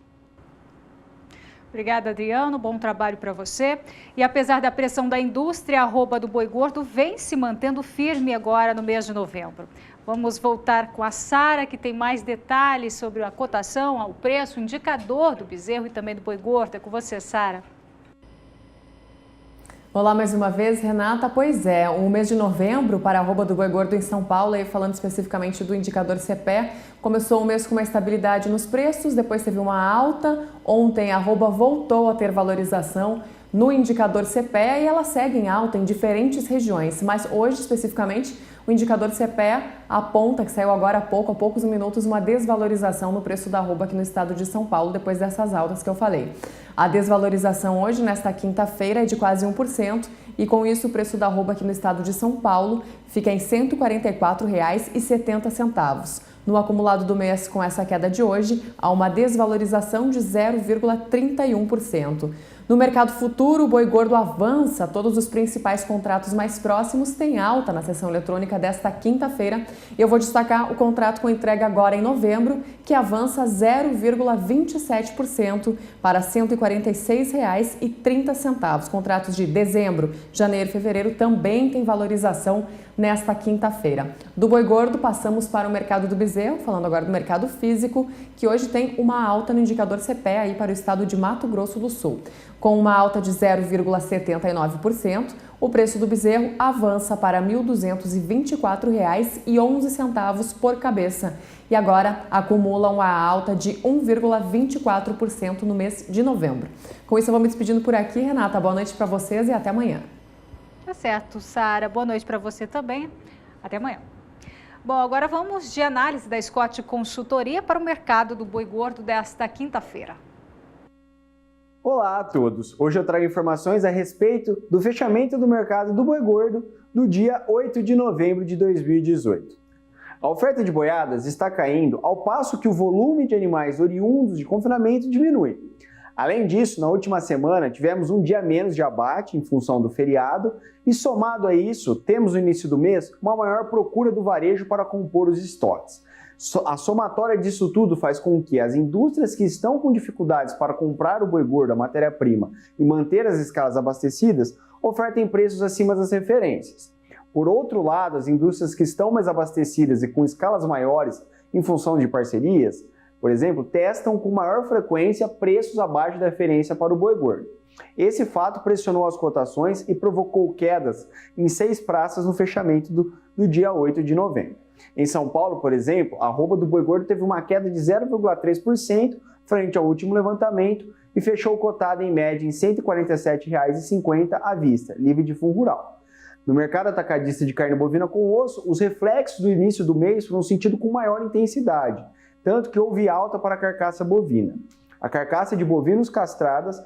Obrigada, Adriano. Bom trabalho para você. E apesar da pressão da indústria, a arroba do boi gordo vem se mantendo firme agora no mês de novembro. Vamos voltar com a Sara, que tem mais detalhes sobre a cotação, o preço, o indicador do bezerro e também do boi gordo. É com você, Sara. Olá mais uma vez, Renata. Pois é, o mês de novembro para a arroba do boi gordo em São Paulo, aí falando especificamente do indicador CPE, começou o mês com uma estabilidade nos preços, depois teve uma alta. Ontem a arroba voltou a ter valorização no indicador CPE e ela segue em alta em diferentes regiões, mas hoje especificamente o indicador CPE aponta, que saiu agora há poucos minutos, uma desvalorização no preço da arroba aqui no estado de São Paulo, depois dessas altas que eu falei. A desvalorização hoje, nesta quinta-feira, é de quase 1% e com isso o preço da arroba aqui no estado de São Paulo fica em R$ 144,70. No acumulado do mês, com essa queda de hoje, há uma desvalorização de 0,31%. No mercado futuro, o boi gordo avança. Todos os principais contratos mais próximos têm alta na sessão eletrônica desta quinta-feira. Eu vou destacar o contrato com entrega agora em novembro, que avança 0,27% para R$ 146,30. Contratos de dezembro, janeiro e fevereiro também têm valorização nesta quinta-feira. Do boi gordo, passamos para o mercado do bezerro, falando agora do mercado físico, que hoje tem uma alta no indicador CPE aí para o estado de Mato Grosso do Sul. Com uma alta de 0,79%, o preço do bezerro avança para R$ 1.224,11 por cabeça e agora acumula uma alta de 1,24% no mês de novembro. Com isso eu vou me despedindo por aqui, Renata. Boa noite para vocês e até amanhã. Tá certo, Sara. Boa noite para você também. Até amanhã. Bom, agora vamos de análise da Scott Consultoria para o mercado do boi gordo desta quinta-feira. Olá a todos! Hoje eu trago informações a respeito do fechamento do mercado do boi gordo do dia 8 de novembro de 2018. A oferta de boiadas está caindo ao passo que o volume de animais oriundos de confinamento diminui. Além disso, na última semana tivemos um dia menos de abate em função do feriado e somado a isso, temos no início do mês uma maior procura do varejo para compor os estoques. A somatória disso tudo faz com que as indústrias que estão com dificuldades para comprar o boi gordo, a matéria-prima, e manter as escalas abastecidas, ofertem preços acima das referências. Por outro lado, as indústrias que estão mais abastecidas e com escalas maiores em função de parcerias, por exemplo, testam com maior frequência preços abaixo da referência para o boi gordo. Esse fato pressionou as cotações e provocou quedas em 6 praças no fechamento do dia 8 de novembro. Em São Paulo, por exemplo, a arroba do boi gordo teve uma queda de 0,3% frente ao último levantamento e fechou cotada em média em R$ 147,50 à vista, livre de fundo rural. No mercado atacadista de carne bovina com osso, os reflexos do início do mês foram sentidos com maior intensidade, tanto que houve alta para a carcaça bovina. A carcaça de bovinos castrados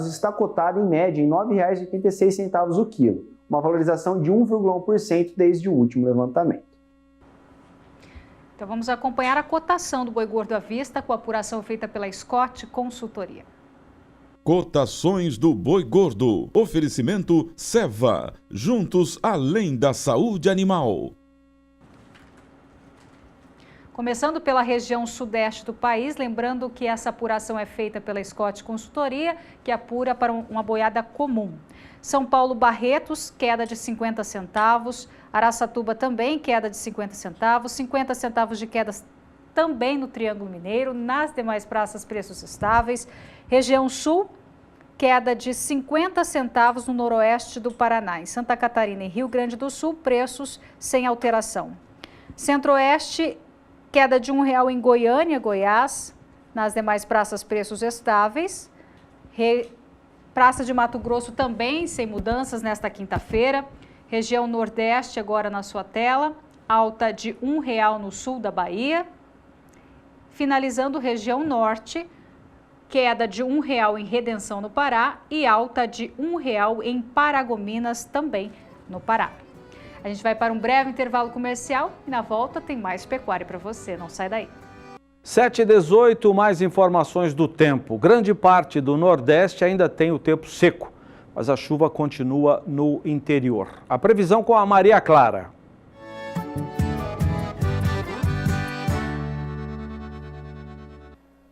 está cotada em média em R$ 9,86 o quilo, uma valorização de 1,1% desde o último levantamento. Então vamos acompanhar a cotação do boi gordo à vista com a apuração feita pela Scott Consultoria. Cotações do boi gordo. Oferecimento Seva. Juntos além da saúde animal. Começando pela região sudeste do país, lembrando que essa apuração é feita pela Scott Consultoria, que apura para uma boiada comum. São Paulo, Barretos, queda de 50 centavos. Araçatuba também, queda de 50 centavos. 50 centavos de queda também no Triângulo Mineiro. Nas demais praças, preços estáveis. Região sul, queda de 50 centavos no noroeste do Paraná. Em Santa Catarina e Rio Grande do Sul, preços sem alteração. Centro-oeste, queda de R$1 em Goiânia, Goiás. Nas demais praças, preços estáveis. Praça de Mato Grosso também sem mudanças nesta quinta-feira. Região Nordeste agora na sua tela. Alta de R$1 no sul da Bahia. Finalizando região Norte. Queda de R$1 em Redenção, no Pará, e alta de R$1 em Paragominas, também no Pará. A gente vai para um breve intervalo comercial e na volta tem mais pecuária para você. Não sai daí. 7h18, mais informações do tempo. Grande parte do Nordeste ainda tem o tempo seco, mas a chuva continua no interior. A previsão com a Maria Clara.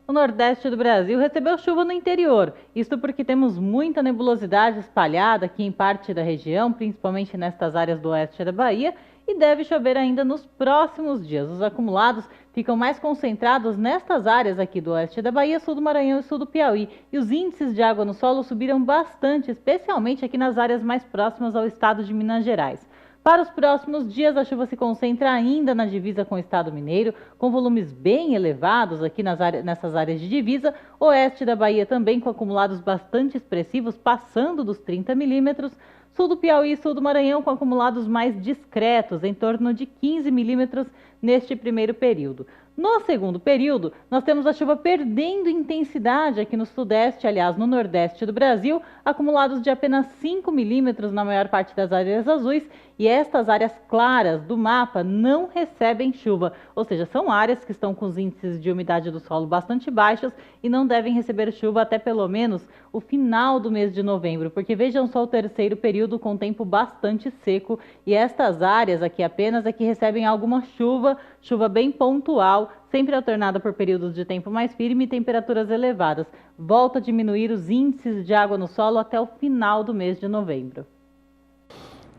O nordeste do Brasil recebeu chuva no interior, isto porque temos muita nebulosidade espalhada aqui em parte da região, principalmente nestas áreas do oeste da Bahia, e deve chover ainda nos próximos dias. Os acumulados ficam mais concentrados nestas áreas aqui do oeste da Bahia, sul do Maranhão e sul do Piauí, e os índices de água no solo subiram bastante, especialmente aqui nas áreas mais próximas ao estado de Minas Gerais. Para os próximos dias, a chuva se concentra ainda na divisa com o estado mineiro, com volumes bem elevados aqui nessas áreas de divisa. Oeste da Bahia também com acumulados bastante expressivos, passando dos 30 milímetros. Sul do Piauí e sul do Maranhão com acumulados mais discretos, em torno de 15 milímetros neste primeiro período. No segundo período, nós temos a chuva perdendo intensidade aqui no sudeste, aliás, no nordeste do Brasil, acumulados de apenas 5 milímetros na maior parte das áreas azuis, e estas áreas claras do mapa não recebem chuva, ou seja, são áreas que estão com os índices de umidade do solo bastante baixos e não devem receber chuva até pelo menos o final do mês de novembro, porque vejam só o terceiro período com tempo bastante seco, e estas áreas aqui apenas é que recebem alguma chuva bem pontual, sempre alternada por períodos de tempo mais firme e temperaturas elevadas. Volta a diminuir os índices de água no solo até o final do mês de novembro.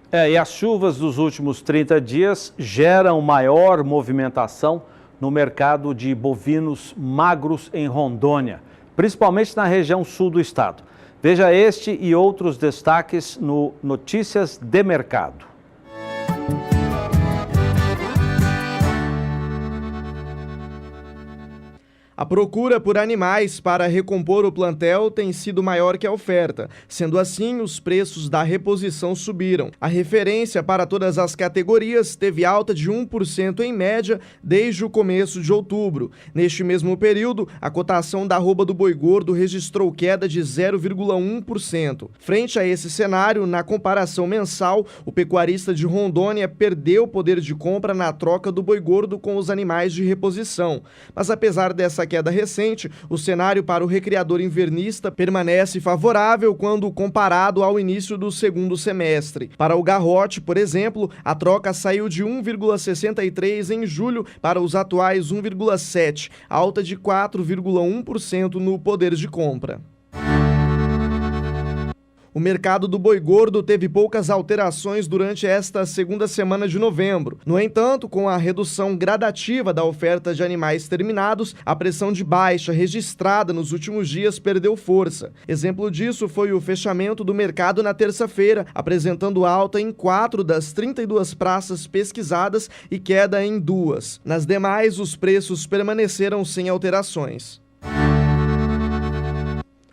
E as chuvas dos últimos 30 dias geram maior movimentação no mercado de bovinos magros em Rondônia, principalmente na região sul do estado. Veja este e outros destaques no Notícias de Mercado. A procura por animais para recompor o plantel tem sido maior que a oferta. Sendo assim, os preços da reposição subiram. A referência para todas as categorias teve alta de 1% em média desde o começo de outubro. Neste mesmo período, a cotação da arroba do boi gordo registrou queda de 0,1%. Frente a esse cenário, na comparação mensal, o pecuarista de Rondônia perdeu poder de compra na troca do boi gordo com os animais de reposição. Mas apesar dessa queda recente, o cenário para o recriador invernista permanece favorável quando comparado ao início do segundo semestre. Para o garrote, por exemplo, a troca saiu de 1,63 em julho para os atuais 1,7, alta de 4,1% no poder de compra. O mercado do boi gordo teve poucas alterações durante esta segunda semana de novembro. No entanto, com a redução gradativa da oferta de animais terminados, a pressão de baixa registrada nos últimos dias perdeu força. Exemplo disso foi o fechamento do mercado na terça-feira, apresentando alta em 4 das 32 praças pesquisadas e queda em 2. Nas demais, os preços permaneceram sem alterações.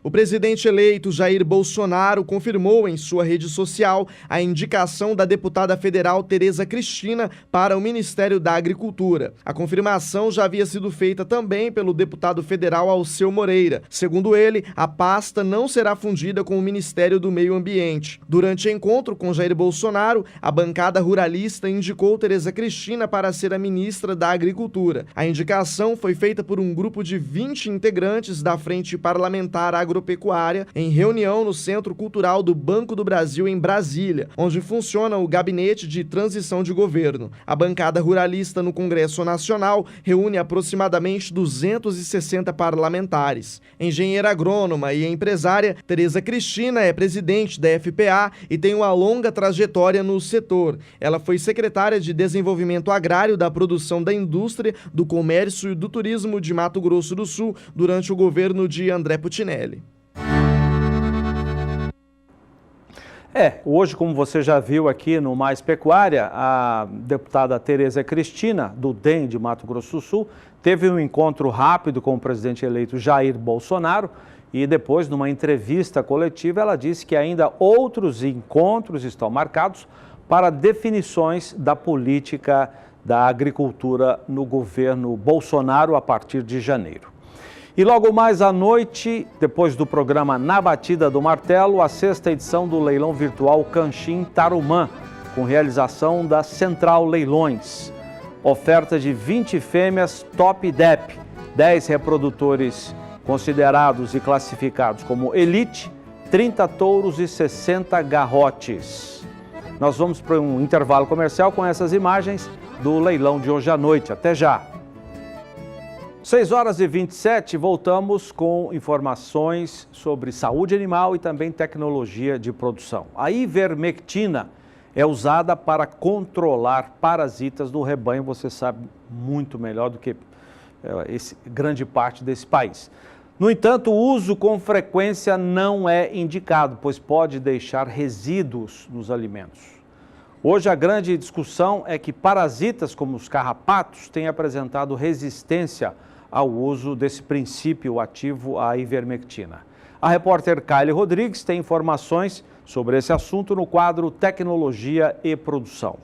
O presidente eleito Jair Bolsonaro confirmou em sua rede social a indicação da deputada federal Tereza Cristina para o Ministério da Agricultura. A confirmação já havia sido feita também pelo deputado federal Alceu Moreira. Segundo ele, a pasta não será fundida com o Ministério do Meio Ambiente. Durante encontro com Jair Bolsonaro, a bancada ruralista indicou Tereza Cristina para ser a ministra da Agricultura. A indicação foi feita por um grupo de 20 integrantes da Frente Parlamentar Agropecuária agropecuária em reunião no Centro Cultural do Banco do Brasil em Brasília, onde funciona o Gabinete de Transição de Governo. A bancada ruralista no Congresso Nacional reúne aproximadamente 260 parlamentares. Engenheira agrônoma e empresária, Tereza Cristina é presidente da FPA e tem uma longa trajetória no setor. Ela foi secretária de Desenvolvimento Agrário, da Produção da Indústria, do Comércio e do Turismo de Mato Grosso do Sul durante o governo de André Putinelli. Hoje, como você já viu aqui no Mais Pecuária, a deputada Tereza Cristina, do DEM de Mato Grosso do Sul, teve um encontro rápido com o presidente eleito Jair Bolsonaro e depois, numa entrevista coletiva, ela disse que ainda outros encontros estão marcados para definições da política da agricultura no governo Bolsonaro a partir de janeiro. E logo mais à noite, depois do programa Na Batida do Martelo, a 6ª edição do leilão virtual Canchim Tarumã, com realização da Central Leilões. Oferta de 20 fêmeas Top Dep, 10 reprodutores considerados e classificados como elite, 30 touros e 60 garrotes. Nós vamos para um intervalo comercial com essas imagens do leilão de hoje à noite. Até já! 6h27, voltamos com informações sobre saúde animal e também tecnologia de produção. A ivermectina é usada para controlar parasitas do rebanho, você sabe muito melhor do que grande parte desse país. No entanto, o uso com frequência não é indicado, pois pode deixar resíduos nos alimentos. Hoje a grande discussão é que parasitas como os carrapatos têm apresentado resistência ao uso desse princípio ativo, a ivermectina. A repórter Kylie Rodrigues tem informações sobre esse assunto no quadro Tecnologia e Produção.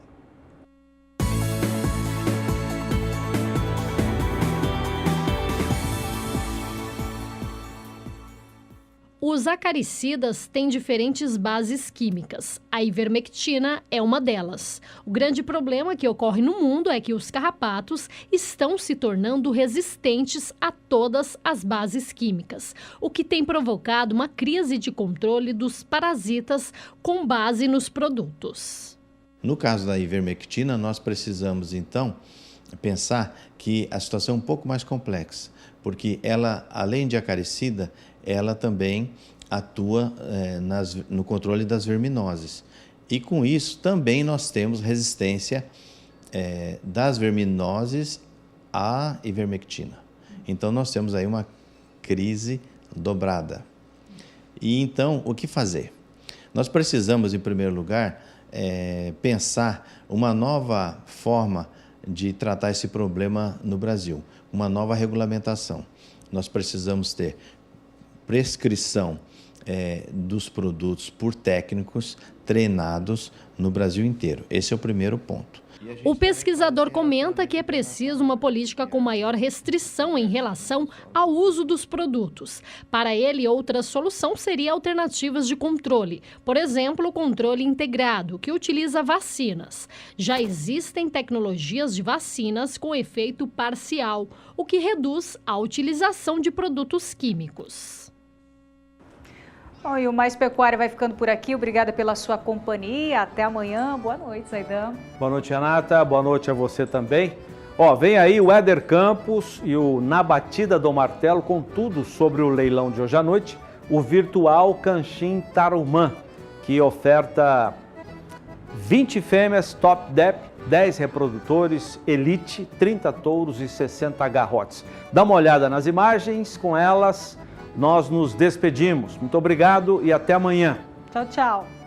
Os acaricidas têm diferentes bases químicas. A ivermectina é uma delas. O grande problema que ocorre no mundo é que os carrapatos estão se tornando resistentes a todas as bases químicas, o que tem provocado uma crise de controle dos parasitas com base nos produtos. No caso da ivermectina, nós precisamos, então, pensar que a situação é um pouco mais complexa, porque ela, além de acaricida, ela também atua no controle das verminoses. E com isso também nós temos resistência das verminoses à ivermectina. Então nós temos aí uma crise dobrada. E então o que fazer? Nós precisamos, em primeiro lugar, pensar uma nova forma de tratar esse problema no Brasil, uma nova regulamentação. Nós precisamos ter prescrição dos produtos por técnicos treinados no Brasil inteiro. Esse é o primeiro ponto. O pesquisador comenta que é preciso uma política com maior restrição em relação ao uso dos produtos. Para ele, outra solução seria alternativas de controle. Por exemplo, o controle integrado, que utiliza vacinas. Já existem tecnologias de vacinas com efeito parcial, o que reduz a utilização de produtos químicos. Bom, e o Mais Pecuária vai ficando por aqui. Obrigada pela sua companhia. Até amanhã. Boa noite, Zaidan. Boa noite, Renata. Boa noite a você também. Vem aí o Éder Campos e o Na Batida do Martelo com tudo sobre o leilão de hoje à noite, o virtual Canchim Tarumã, que oferta 20 fêmeas Top Dep, 10 reprodutores Elite, 30 touros e 60 garrotes. Dá uma olhada nas imagens, com elas nós nos despedimos. Muito obrigado e até amanhã. Tchau, tchau.